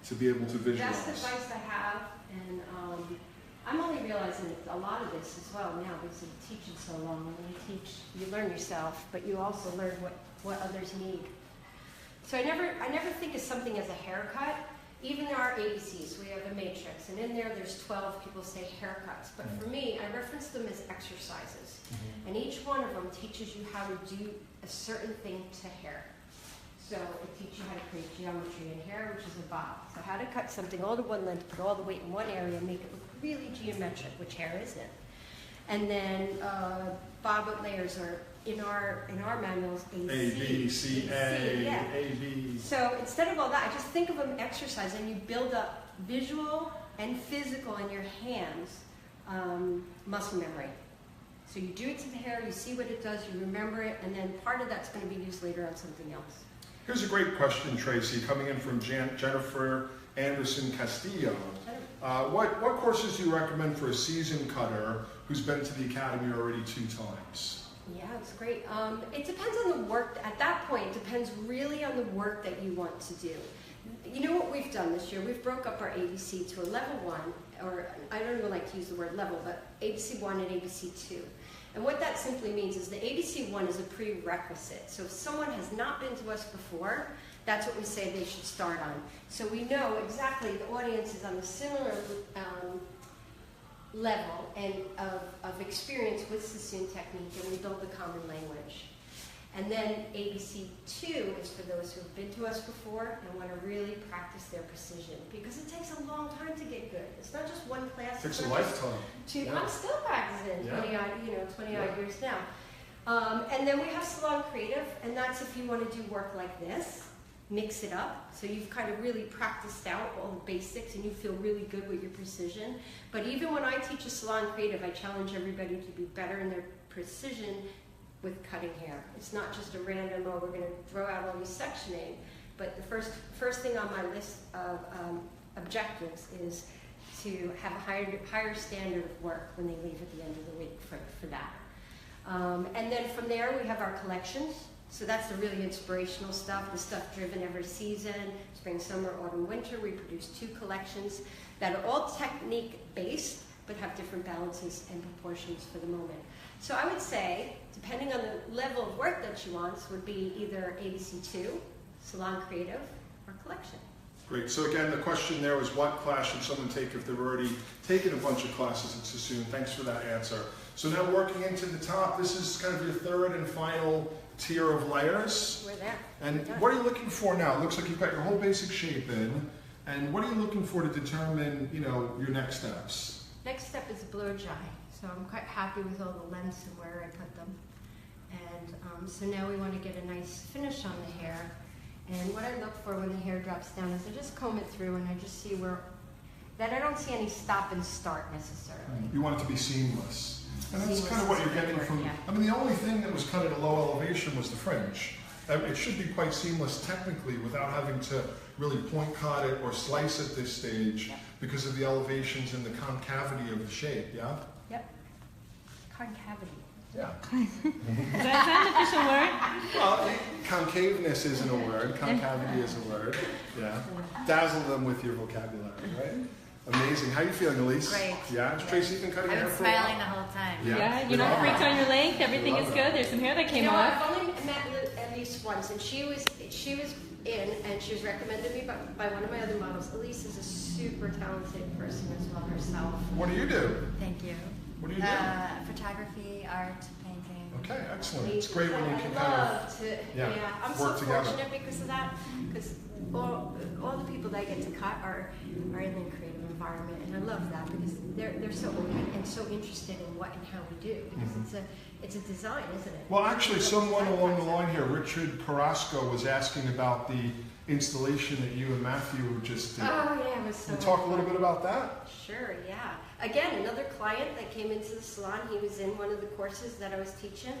Speaker 1: to be able to visualize?
Speaker 2: Best advice I have, and I'm only realizing a lot of this as well now because of teaching so long. When you teach, you learn yourself, but you also learn what others need. So I never think of something as a haircut. Even in our ABCs, we have a matrix, and in there's 12 people say haircuts. But for me, I reference them as exercises. And each one of them teaches you how to do a certain thing to hair. So it teaches you how to create geometry in hair, which is a bob. So how to cut something all to one length, put all the weight in one area, and make it look really geometric, which hair isn't. And then bob with layers are in our manuals A,
Speaker 1: B, C, A,
Speaker 2: yeah.
Speaker 1: A, B.
Speaker 2: So instead of all that, I just think of an exercise, and you build up visual and physical in your hands muscle memory. So you do it to the hair, you see what it does, you remember it, and then part of that's going to be used later on something else.
Speaker 1: Here's a great question, Tracy, coming in from Jennifer Anderson Castillo. What courses do you recommend for a seasoned cutter who's been to the academy already 2 times?
Speaker 2: Yeah, it's great. It depends on the work. At that point, it depends really on the work that you want to do. You know what we've done this year? We've broke up our ABC to a level 1, or I don't even like to use the word level, but ABC 1 and ABC 2. And what that simply means is the ABC 1 is a prerequisite. So if someone has not been to us before, that's what we say they should start on. So we know exactly the audience is on a similar level and of experience with sassoon technique, and we build a common language. And then ABC 2 is for those who have been to us before and want to really practice their precision, because it takes a long time to get good. It's not just one class.
Speaker 1: It takes a lifetime.
Speaker 2: Yeah. I'm still practicing 20 odd years now. And then we have Salon Creative, and that's if you want to do work like this, mix it up. So you've kind of really practiced out all the basics and you feel really good with your precision. But even when I teach a Salon Creative, I challenge everybody to be better in their precision with cutting hair. It's not just a random, oh, we're going to throw out all these sectioning. But the first thing on my list of objectives is to have a higher standard of work when they leave at the end of the week for that. And then from there we have our collections. So that's the really inspirational stuff, the stuff driven every season, spring, summer, autumn, winter. We produce 2 collections that are all technique based, but have different balances and proportions for the moment. So I would say, depending on the level of work that you want, would be either ABC 2, Salon Creative, or Collection.
Speaker 1: Great. So again, the question there was, what class should someone take if they've already taken a bunch of classes at Sassoon? Thanks for that answer. So now working into the top, this is kind of your 3rd and final tier of layers.
Speaker 2: We're there.
Speaker 1: And what are you looking for now? It looks like you've got your whole basic shape in. And what are you looking for to determine, your next steps?
Speaker 2: Next step is blow dry. So I'm quite happy with all the lengths and where I put them. And so now we want to get a nice finish on the hair. And what I look for when the hair drops down is I just comb it through and I just see that I don't see any stop and start necessarily.
Speaker 1: You want it to be seamless. And that's kind of what you're getting from,
Speaker 2: yeah.
Speaker 1: I mean, the only thing that was cut at a low elevation was the fringe. It should be quite seamless technically without having to really point cut it or slice at this stage,
Speaker 2: Yep.
Speaker 1: because of the elevations and the concavity of the shape, yeah?
Speaker 2: Yep. Concavity.
Speaker 1: Yeah.
Speaker 3: Is that an official word?
Speaker 1: Well, concaveness isn't a word, concavity is a word, yeah. Dazzle them with your vocabulary, right? Amazing. How are you feeling, Elise?
Speaker 4: Great.
Speaker 1: Yeah? Has Tracy been cutting
Speaker 4: I
Speaker 1: hair
Speaker 4: was
Speaker 1: for a while?
Speaker 4: smiling the whole time.
Speaker 3: Yeah, you're not freaked on your length. Everything is good. There's some hair that came off.
Speaker 2: I've only met Elise once, and she was in, and she was recommended me by one of my other models. Elise is a super talented person as well herself.
Speaker 1: What do you do?
Speaker 4: Thank you.
Speaker 1: What do you do?
Speaker 4: Photography, art, painting.
Speaker 1: Okay, excellent. It's great when you can kind of
Speaker 2: I'm
Speaker 1: work
Speaker 2: so
Speaker 1: together.
Speaker 2: fortunate because of that, because all the people that I get to cut are in the creative environment, and I love that because they're so open and so interested in what and how we do, because it's a design, isn't it?
Speaker 1: Well, actually, someone along the line here, Richard Carrasco, was asking about the installation that you and Matthew just did.
Speaker 2: Oh yeah, it was so.
Speaker 1: Can you talk a little bit about that?
Speaker 2: Sure, yeah. Again, another client that came into the salon, he was in one of the courses that I was teaching,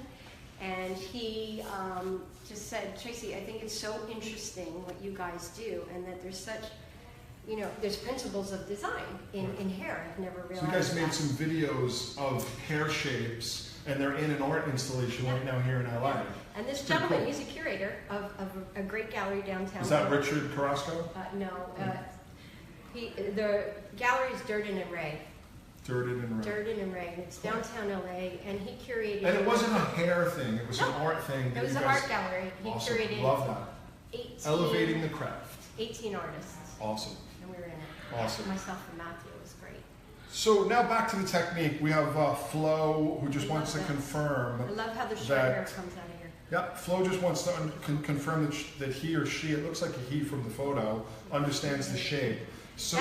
Speaker 2: and he just said, Tracy, I think it's so interesting what you guys do, and that there's such, there's principles of design in hair. I've never realized
Speaker 1: So you guys made
Speaker 2: that.
Speaker 1: some videos of hair shapes, and they're in an art installation right now here in LA.
Speaker 2: And this
Speaker 1: Pretty
Speaker 2: gentleman,
Speaker 1: cool.
Speaker 2: he's a curator of a great gallery downtown.
Speaker 1: Is that Richard Carrasco?
Speaker 2: No. The gallery is Durden and Ray.
Speaker 1: Durden and Ray.
Speaker 2: Durden and Ray. It's downtown LA, and he curated.
Speaker 1: And it wasn't a hair thing, it was an art thing.
Speaker 2: It
Speaker 1: that
Speaker 2: was
Speaker 1: you
Speaker 2: an
Speaker 1: guys-
Speaker 2: art gallery. He
Speaker 1: Awesome.
Speaker 2: curated
Speaker 1: Love that.
Speaker 2: 18,
Speaker 1: Elevating the craft.
Speaker 2: 18 artists,
Speaker 1: Awesome.
Speaker 2: and we were in it.
Speaker 1: Awesome.
Speaker 2: Myself and Matthew. It was great.
Speaker 1: So now back to the technique. We have Flo, who just
Speaker 2: I
Speaker 1: wants to
Speaker 2: love that.
Speaker 1: confirm.
Speaker 2: I love how the short
Speaker 1: that-
Speaker 2: hair comes out of here.
Speaker 1: Yep, Flo just wants to confirm that he or she, it looks like a he from the photo, understands the shape. So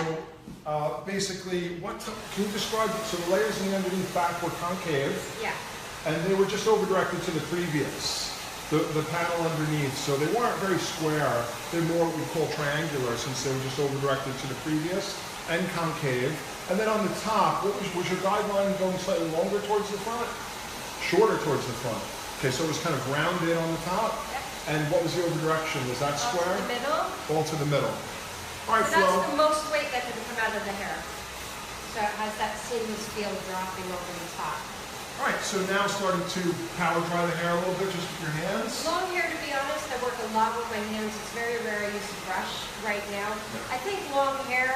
Speaker 1: basically, can you describe, so the layers in the underneath back were concave,
Speaker 2: Yeah.
Speaker 1: and they were just over-directed to the previous. the panel underneath. So they weren't very square. They're more what we call triangular since they were just over-directed to the previous, and concave. And then on the top, what was your guideline going slightly longer towards the front? Shorter towards the front. Okay, so it was kind of rounded on the top.
Speaker 2: Yep.
Speaker 1: And what was the over-direction? Was that square?
Speaker 2: All to the middle.
Speaker 1: All to the middle. All right,
Speaker 2: So
Speaker 1: Flo.
Speaker 2: that's the most weight that can come out of the hair. So it has that seamless feel dropping over the top.
Speaker 1: All right, so now starting to power dry the hair a little bit just with your hands.
Speaker 2: Long hair, to be honest, I work a lot with my hands. It's very rare I use a brush right now.
Speaker 1: Yeah.
Speaker 2: I think long hair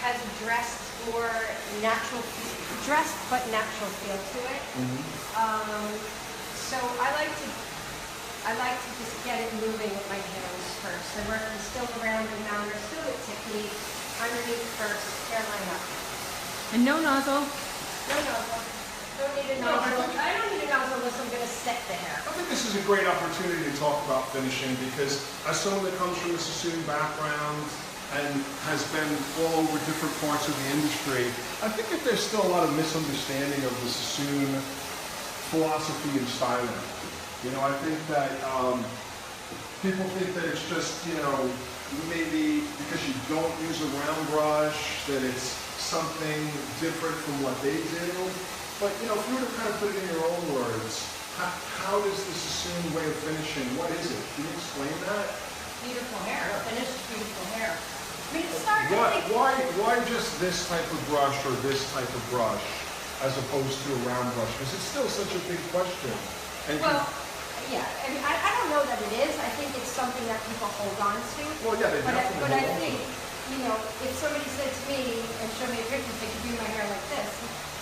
Speaker 2: has a dressed, more natural, dressed but natural feel to it. So I like to just get it moving with my hands first. I work still around and around, or still with technique, underneath first, hairline up.
Speaker 3: And no nozzle.
Speaker 2: No nozzle. Don't need a nozzle. I don't need a nozzle unless I'm going to set the hair.
Speaker 1: I think this is a great opportunity to talk about finishing because as someone that comes from a sassoon background and has been all over different parts of the industry, I think that there's still a lot of misunderstanding of the sassoon philosophy and styling. You know, I think that people think that it's just, you know, maybe because you don't use a round brush, that it's something different from what they do. But, you know, if you were to kind of put it in your own words, how does the sassoon way of finishing, what is it? Can you explain that?
Speaker 2: Beautiful hair. Finished beautiful hair. I mean, it's not really...
Speaker 1: Why just this type of brush or this type of brush as opposed to a round brush? Because it's still such a big question. And
Speaker 2: Well, yeah. I mean, I don't know that it is. I think it's something that people hold on to.
Speaker 1: well, yeah, they definitely
Speaker 2: But I
Speaker 1: hold on to
Speaker 2: think,
Speaker 1: it.
Speaker 2: you know, if somebody said to me and showed me a picture and said, "Could you do my hair like this?"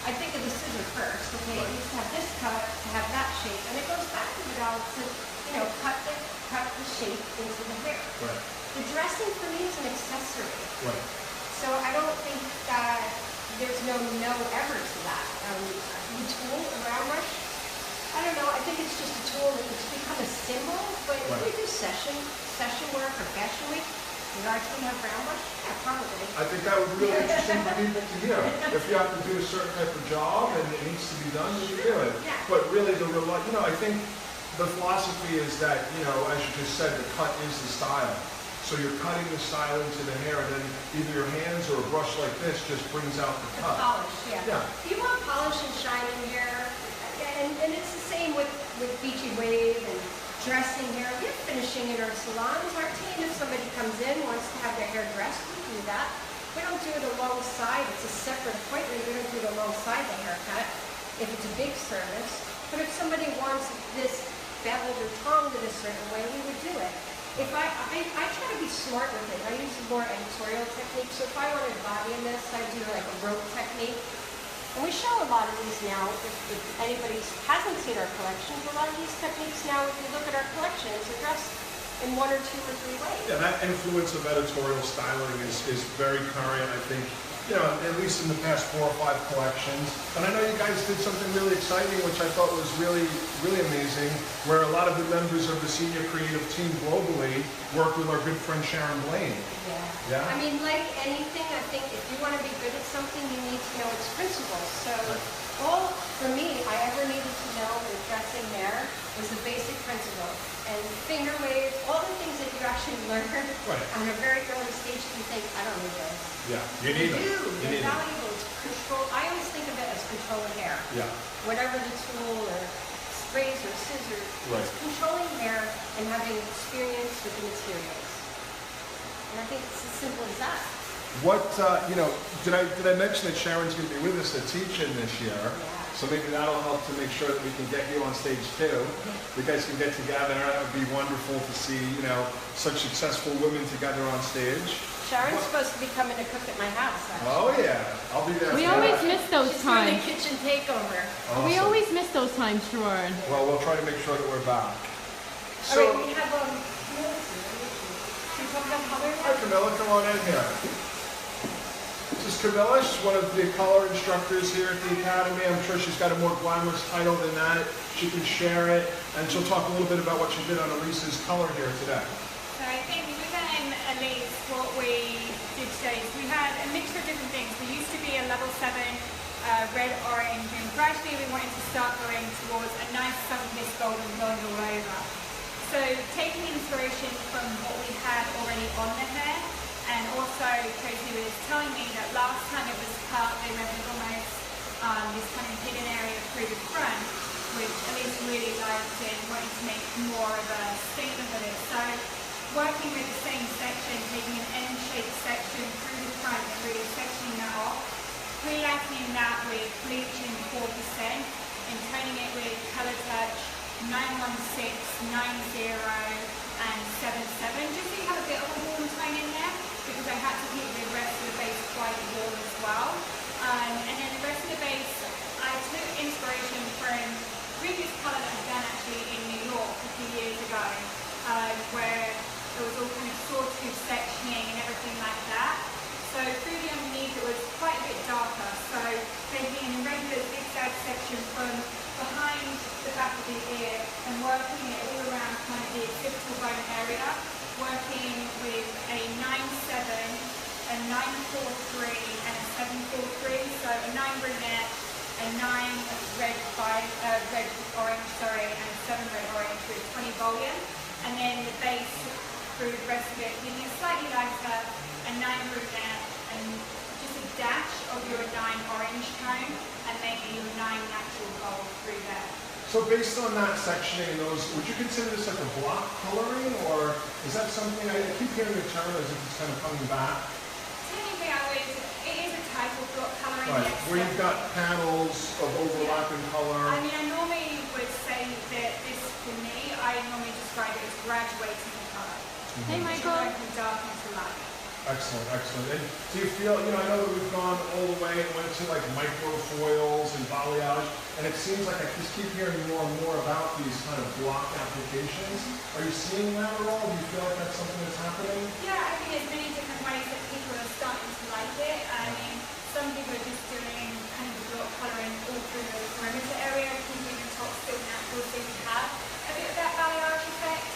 Speaker 2: I think of the scissor first. Okay, it needs to have this cut to have that shape, and it goes back to the balance to, you know, cut the shape into the hair.
Speaker 1: Right,
Speaker 2: The dressing for me is an accessory,
Speaker 1: right.
Speaker 2: so I don't think that there's no ever to that. The tool, a round brush, I don't know. I think it's just a tool that it's become a symbol. But if we do session work or fashion week, would our team have round brush? Yeah, probably.
Speaker 1: I think that would be really interesting for people to hear. If you have to do a certain type of job and it needs to be done, you do it.
Speaker 2: Yeah.
Speaker 1: But really, you know, I think the philosophy is that, you know, as you just said, the cut is the style. So you're cutting the style into the hair, and then either your hands or a brush like this just brings out the
Speaker 2: The
Speaker 1: cut.
Speaker 2: polish, yeah.
Speaker 1: Yeah.
Speaker 2: You want polish and shine in hair, and it's the same with beachy wave and dressing hair. We have finishing in our salons. Our team, if somebody comes in, wants to have their hair dressed, we do that. We don't do it alongside. It's a separate appointment. We don't do it alongside the haircut if it's a big service. But if somebody wants this beveled or tongued in a certain way, we would do it. If I try to be smart with it. I use a more editorial technique. So if I wanted body in this, I do like a rope technique. And we show a lot of these now. If anybody hasn't seen our collections, a lot of these techniques now, if you look at our collections, are dressed in 1 or 2 or 3 ways.
Speaker 1: Yeah, that influence of editorial styling is very current, I think, you know, at least in the past 4 or 5 collections. And I know you guys did something really exciting, which I thought was really, really amazing, where a lot of the members of the senior creative team globally worked with our good friend Sharon Blaine.
Speaker 2: Yeah.
Speaker 1: Yeah?
Speaker 2: I mean, like anything, I think if you want to be good at something, you need to know its principles. So all, for me, I ever needed to know with dressing hair was the basic principle. And finger waves, all the things that you actually learn on a very early stage, you think, I don't need those.
Speaker 1: Yeah, you need them.
Speaker 2: You
Speaker 1: You
Speaker 2: they're
Speaker 1: need them.
Speaker 2: valuable. It's control. I always think of it as controlling hair.
Speaker 1: Yeah.
Speaker 2: Whatever the tool or razor, scissors,
Speaker 1: Right.
Speaker 2: it's controlling hair and having experience with the materials. And I think it's as simple as that.
Speaker 1: What, you know, did I mention that Sharon's going to be with us at Teach-In this year?
Speaker 2: Yeah.
Speaker 1: So maybe that'll help to make sure that we can get you on stage too. You guys can get together. That would be wonderful to see, you know, such successful women together on stage.
Speaker 2: Sharon's supposed to be coming to cook at my house, actually.
Speaker 1: Oh yeah, I'll be there.
Speaker 3: We
Speaker 1: for
Speaker 3: always
Speaker 1: that.
Speaker 3: miss those
Speaker 2: She's doing the
Speaker 3: times.
Speaker 2: kitchen takeover.
Speaker 3: We
Speaker 1: Awesome.
Speaker 3: always miss those times, Sharon.
Speaker 1: Well, we'll try to make sure that we're back.
Speaker 2: All right, we have Camilla. Can you talk about color
Speaker 1: Hi
Speaker 2: now?
Speaker 1: Camilla, come on in here. This is Camilla. She's one of the color instructors here at the Academy. I'm sure she's got a more glamorous title than that. She can share it, and she'll talk a little bit about what she did on Elise's color here today.
Speaker 5: So I think within Elise, what we did today is we had a mixture of different things. There used to be a level 7 red, orange, and gradually we wanted to start going towards a nice sun-kissed golden blonde all over. So So taking inspiration from what we had already on the hair, and also Traci was telling me that last time it was cut, they left it almost this kind of hidden area through the front, which Elise really liked and wanted to make more of a statement with it. So working with the same section, taking an N-shaped section through the front and really sectioning that off, pre-lightening that with bleaching 4% and toning it with Color Touch 916, 90 and 77, just so you have a bit of a warm tone in there, because I had to keep the rest of the base quite warm as well. And then the rest of the base, I took inspiration from previous colour that I've done actually in New York a few years ago, where it was all kind of sawtooth sectioning and everything like that. So through the underneath it was quite a bit darker. So taking an irregular zigzag section from behind the back of the ear and working it all around kind of the occipital bone area, working with a 9-7, a 9-4-3 and a 7-4-3, so a 9 brunette, a 9 red orange, and a 7 red orange with 20 volume, and then the base through the rest of it giving a slightly lighter, a 9 brunette, and just a dash of your 9 orange tone, and maybe your 9 natural gold through there.
Speaker 1: So based on that sectioning and those, would you consider this like a block coloring, or is that something, I keep hearing the term as if it's kind of coming back?
Speaker 5: Technically, it is a type of block colouring.
Speaker 1: Right,
Speaker 5: Yes,
Speaker 1: where you've got panels of overlapping color.
Speaker 5: I mean, I normally would say that this, for me, I normally describe it as graduating the colour.
Speaker 3: Hey, Michael.
Speaker 5: Going from dark into light.
Speaker 1: Excellent, excellent. And do you feel, I know that we've gone all the way and went to like microfoils and balayage, and it seems like I just keep hearing more and more about these kind of block applications. Are you seeing that at all? Do you feel like that's something that's happening?
Speaker 5: Yeah, I think there's many different ways that people are starting to like it. I mean, some people are just doing kind of block colouring all through the perimeter area, keeping the top still natural so you have a bit of that balayage effect.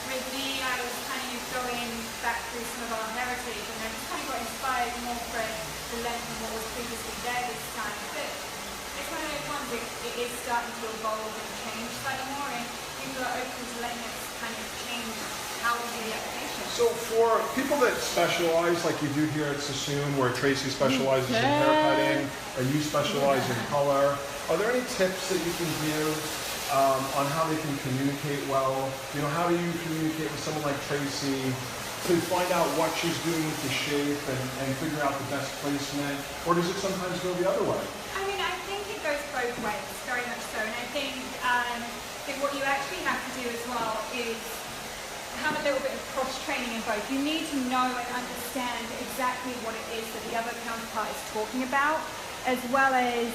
Speaker 5: With me, I was kind of going back through some of our heritage, and I just kind of got inspired more for the length of what was previously there this time. But it's one of those ones that it is starting to evolve and change slightly more, and people are open to letting us kind of change how we do the application.
Speaker 1: So for people that specialize, like you do here at Sassoon, where Traci specializes in haircutting and you specialize in color, are there any tips that you can give on how they can communicate well? How do you communicate with someone like Traci to find out what she's doing with the shape and figure out the best placement? Or does it sometimes go the other way?
Speaker 5: I mean, I think it goes both ways, very much so. And I think that what you actually have to do as well is have a little bit of cross-training in both. You need to know and understand exactly what it is that the other counterpart is talking about, as well as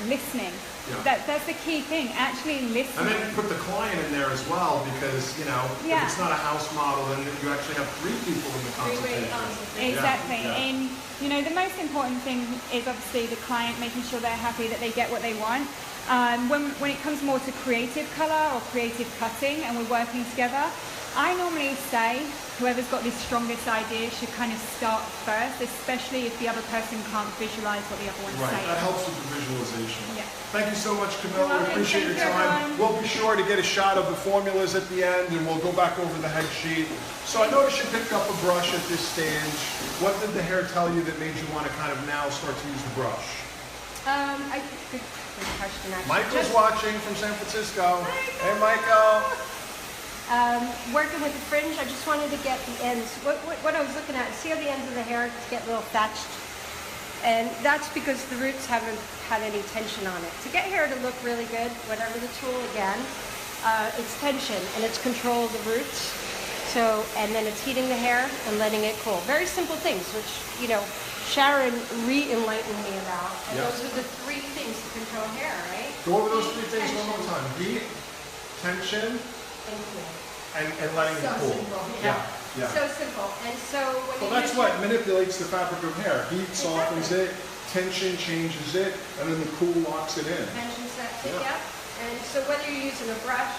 Speaker 5: listening.
Speaker 1: Yeah.
Speaker 5: That's the key thing, actually listening.
Speaker 1: And then put the client in there as well, because, if it's not a house model, then you actually have 3 people in the consultation.
Speaker 5: Exactly.
Speaker 1: Yeah.
Speaker 5: And, the most important thing is obviously the client making sure they're happy that they get what they want. When it comes more to creative color or creative cutting and we're working together, I normally say whoever's got the strongest idea should kind of start first, especially if the other person can't visualize what the other one's
Speaker 1: Right,
Speaker 5: saying.
Speaker 1: that helps with the visualization.
Speaker 5: Yeah.
Speaker 1: Thank you so much, Camilla.
Speaker 5: You're
Speaker 1: We
Speaker 5: welcome.
Speaker 1: appreciate your
Speaker 5: Thank you,
Speaker 1: time.
Speaker 5: everyone.
Speaker 1: We'll be sure to get a shot of the formulas at the end, and we'll go back over the head sheet. So I noticed you picked up a brush at this stage. What did the hair tell you that made you want to kind of now start to use the brush?
Speaker 2: Good question, actually.
Speaker 1: Michael's watching from San Francisco. Hey, Michael.
Speaker 2: Working with the fringe, I just wanted to get the ends. What I was looking at, see how the ends of the hair get a little thatched? And that's because the roots haven't had any tension on it. To get hair to look really good, whatever the tool again, it's tension and it's control of the roots. So, and then it's heating the hair and letting it cool. Very simple things, which, Sharon re-enlightened me about. And those are the 3 things to control hair, right?
Speaker 1: Go over those 3
Speaker 2: Heat,
Speaker 1: things one
Speaker 2: tension,
Speaker 1: more time. Heat, tension,
Speaker 2: and cool.
Speaker 1: and letting it cool.
Speaker 2: Simple.
Speaker 1: Yeah.
Speaker 2: So simple. And so when
Speaker 1: Well,
Speaker 2: you
Speaker 1: that's
Speaker 2: use
Speaker 1: what manipulates the fabric of hair. Heat softens it, tension changes it, and then the cool locks it in.
Speaker 2: tension sets it,
Speaker 1: Yeah.
Speaker 2: yep. And so whether you're using a brush,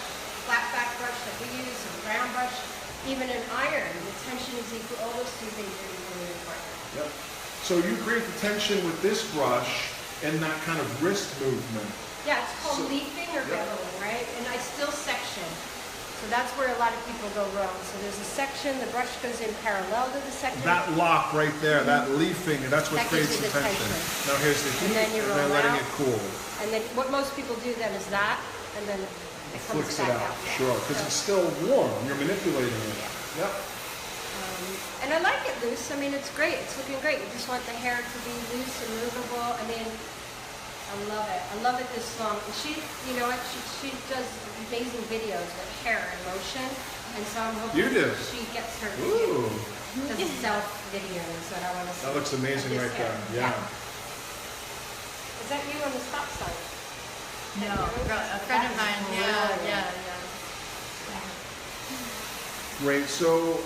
Speaker 2: flat back brush that we use, a round brush, even an iron, the tension is equal. All those 2 things are equally important.
Speaker 1: Yep. So you create the tension with this brush and that kind of wrist movement.
Speaker 2: Yeah, it's called
Speaker 1: So-
Speaker 2: leafing or
Speaker 1: yeah.
Speaker 2: beveling, right? And I still section. So that's where a lot of people go wrong. So there's a section, the brush goes in parallel to the section.
Speaker 1: That lock right there, that leafing, that's what
Speaker 2: That gives
Speaker 1: creates
Speaker 2: you
Speaker 1: the
Speaker 2: the
Speaker 1: tension.
Speaker 2: tension.
Speaker 1: Now here's the heat,
Speaker 2: And then you roll
Speaker 1: letting
Speaker 2: out.
Speaker 1: it cool.
Speaker 2: And then what most people do then is that, and then it comes
Speaker 1: Flicks
Speaker 2: back
Speaker 1: it out,
Speaker 2: out.
Speaker 1: sure, because it's still warm. You're manipulating it. Yep.
Speaker 2: And I like it loose. I mean, it's great. It's looking great. You just want the hair to be loose and movable. I mean, I love it. I love it this long. And she, you know what? She does amazing videos with hair in motion. And so I'm hoping
Speaker 1: You do?
Speaker 2: she gets her
Speaker 1: Ooh,
Speaker 2: the self videos that I want to see.
Speaker 1: that looks amazing
Speaker 2: of this
Speaker 1: right
Speaker 2: hair.
Speaker 1: there. Yeah.
Speaker 2: Is that you on the stop sign?
Speaker 4: No, a friend of mine. Yeah.
Speaker 1: Great. So,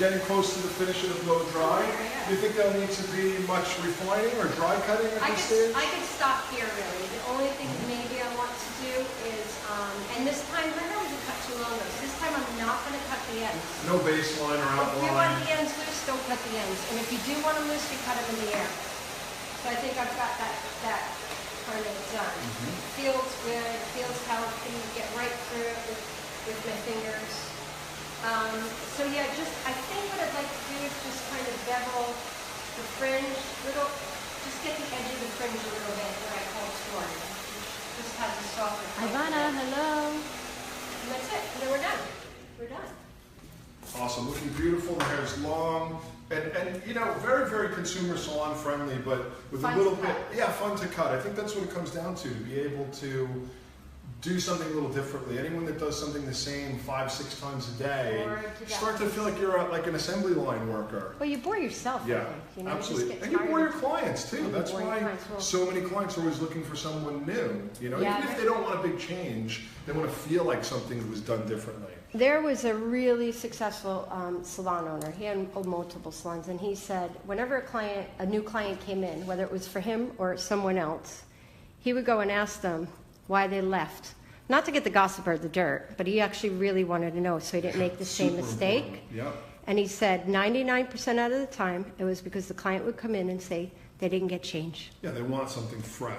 Speaker 1: getting close to the finish of the blow dry, do you think there'll need to be much refining or dry cutting at this stage?
Speaker 2: I could stop here really. The only thing maybe I want to do is, and this time her hair wasn't cut too long though. So this time I'm not going to cut the ends.
Speaker 1: No baseline or
Speaker 2: If you want
Speaker 1: outline.
Speaker 2: the ends loose, don't cut the ends. And if you do want them loose, you cut them in the air. So I think I've got that kind of done. Feels good, feels healthy, get right through it with my fingers. So yeah, I think what I'd like to do is just kind of bevel the fringe, just get the edge of the fringe a little bit, what I call torn. Just have the softer.
Speaker 3: Ivana, hello.
Speaker 2: And that's it. And then we're done. We're done.
Speaker 1: Awesome, looking beautiful. The hair is long and you know, very, very consumer salon friendly, but with
Speaker 2: Fun
Speaker 1: a little
Speaker 2: to
Speaker 1: bit,
Speaker 2: cut.
Speaker 1: fun to cut. I think that's what it comes down to be able to do something a little differently. Anyone that does something the same 5-6 times a day,
Speaker 2: Bored to death.
Speaker 1: start to feel like you're like an assembly line worker.
Speaker 2: Well, you bore yourself. I
Speaker 1: Yeah,
Speaker 2: think. You know,
Speaker 1: absolutely.
Speaker 2: You just
Speaker 1: And
Speaker 2: get
Speaker 1: you bore
Speaker 2: tired
Speaker 1: your
Speaker 2: of-
Speaker 1: clients too.
Speaker 2: And you
Speaker 1: That's
Speaker 2: bore your
Speaker 1: why
Speaker 2: clients, well.
Speaker 1: so many clients are always looking for someone new. You know,
Speaker 2: Yeah,
Speaker 1: even if they don't want a big change, they want to feel like something was done differently.
Speaker 2: There was a really successful salon owner. He had multiple salons, and he said whenever a new client came in, whether it was for him or someone else, he would go and ask them why they left. Not to get the gossip or the dirt, but he actually really wanted to know so he didn't make the same
Speaker 1: Super
Speaker 2: mistake.
Speaker 1: important. Yep.
Speaker 2: And he said 99% out of the time, it was because the client would come in and say they didn't get change.
Speaker 1: Yeah, they want something fresh.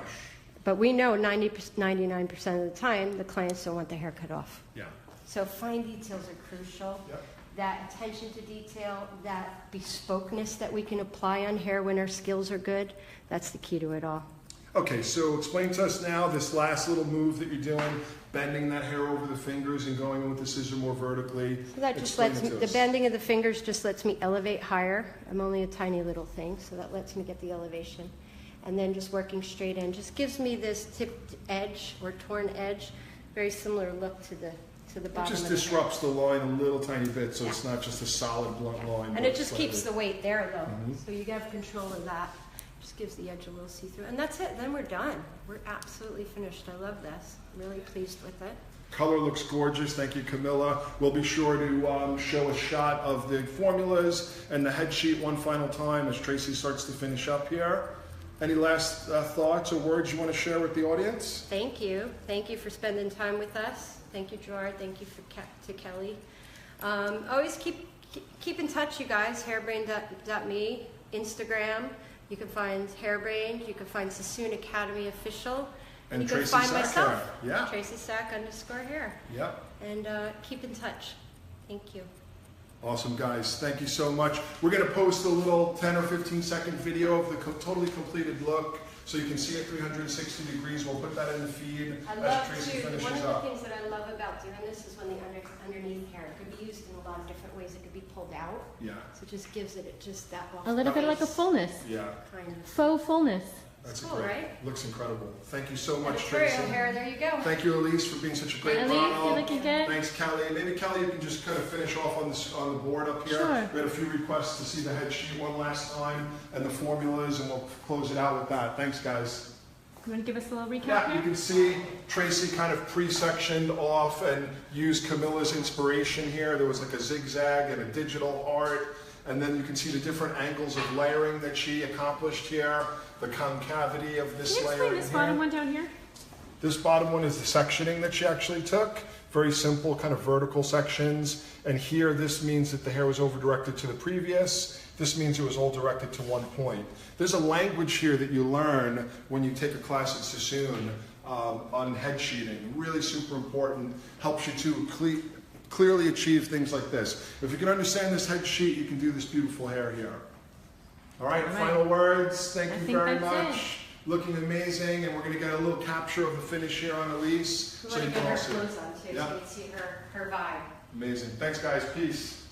Speaker 2: But we know 99% of the time, the clients don't want their hair cut off.
Speaker 1: Yeah.
Speaker 2: So fine details are crucial.
Speaker 1: Yep.
Speaker 2: That attention to detail, that bespokeness that we can apply on hair when our skills are good, that's the key to it all.
Speaker 1: Okay, so explain to us now this last little move that you're doing, bending that hair over the fingers and going in with the scissor more vertically.
Speaker 2: So that just
Speaker 1: Explain
Speaker 2: lets
Speaker 1: it
Speaker 2: me,
Speaker 1: to
Speaker 2: the
Speaker 1: us.
Speaker 2: bending of the fingers just lets me elevate higher. I'm only a tiny little thing, so that lets me get the elevation. And then just working straight in just gives me this tipped edge or torn edge, very similar look to the
Speaker 1: It
Speaker 2: bottom
Speaker 1: just
Speaker 2: of the hair.
Speaker 1: disrupts the line a little tiny bit, so it's not just a solid blunt line.
Speaker 2: And
Speaker 1: but
Speaker 2: it just
Speaker 1: slightly.
Speaker 2: keeps the weight there though.
Speaker 1: Mhm.
Speaker 2: So you have control of that. Just gives the edge a little see-through. And that's it, then we're done. We're absolutely finished. I love this. I'm really pleased with it.
Speaker 1: Color looks gorgeous. Thank you, Camilla. We'll be sure to show a shot of the formulas and the head sheet one final time as Tracy starts to finish up here. Any last thoughts or words you want to share with the audience?
Speaker 2: Thank you. Thank you for spending time with us. Thank you, Gerard. Thank you to Kelly. Always keep in touch, you guys. Hairbrained.me, Instagram. You can find Hairbrained. You can find Sassoon Academy Official.
Speaker 1: And
Speaker 2: you can
Speaker 1: Traci
Speaker 2: find
Speaker 1: Sack
Speaker 2: myself.
Speaker 1: Hair. Yeah.
Speaker 2: Traci Sack_hair.
Speaker 1: Yep.
Speaker 2: And keep in touch. Thank you.
Speaker 1: Awesome, guys. Thank you so much. We're going to post a little 10 or 15-second video of the totally completed look so you can see it 360 degrees. We'll put that in the feed
Speaker 2: I
Speaker 1: as
Speaker 2: love
Speaker 1: Tracy
Speaker 2: to,
Speaker 1: finishes
Speaker 2: one of
Speaker 1: up.
Speaker 2: the things that I love about doing this is when the underneath hair could be used in a lot of different ways. It could be pulled out.
Speaker 1: Yeah.
Speaker 2: So it just gives it just that
Speaker 3: A little bit like a fullness,
Speaker 1: Yeah.
Speaker 2: kind of.
Speaker 3: faux fullness.
Speaker 1: That's
Speaker 2: Cool,
Speaker 1: great.
Speaker 2: right?
Speaker 1: Looks incredible. Thank you so much,
Speaker 2: Editorial
Speaker 1: Tracy.
Speaker 2: hair, there you go.
Speaker 1: Thank you, Elise, for being such a great
Speaker 3: Elise,
Speaker 1: model.
Speaker 3: you're looking good.
Speaker 1: Thanks, Kelly. Maybe Kelly, you can just kind of finish off on the board up here.
Speaker 3: Sure.
Speaker 1: We had a few requests to see the head sheet one last time and the formulas, and we'll close it out with that. Thanks, guys.
Speaker 3: You want to give us a little recap
Speaker 1: Yeah, you
Speaker 3: here?
Speaker 1: can see Tracy kind of pre-sectioned off and used Camilla's inspiration here. There was like a zigzag and a digital heart. And then you can see the different angles of layering that she accomplished here. The concavity of this
Speaker 3: Can you
Speaker 1: layer
Speaker 3: explain
Speaker 1: in
Speaker 3: this
Speaker 1: here.
Speaker 3: bottom one down here?
Speaker 1: This bottom one is the sectioning that she actually took. Very simple, kind of vertical sections. And here, this means that the hair was over-directed to the previous. This means it was all directed to one point. There's a language here that you learn when you take a class at Sassoon on head sheeting. Really super important. Helps you to clearly achieve things like this. If you can understand this head sheet, you can do this beautiful hair here. All right, final words. Thank you very much. Looking amazing, and we're going to get a little capture of the finish here on Elise.
Speaker 2: We want to get her clothes on too, so you can see her vibe.
Speaker 1: Amazing. Thanks, guys. Peace.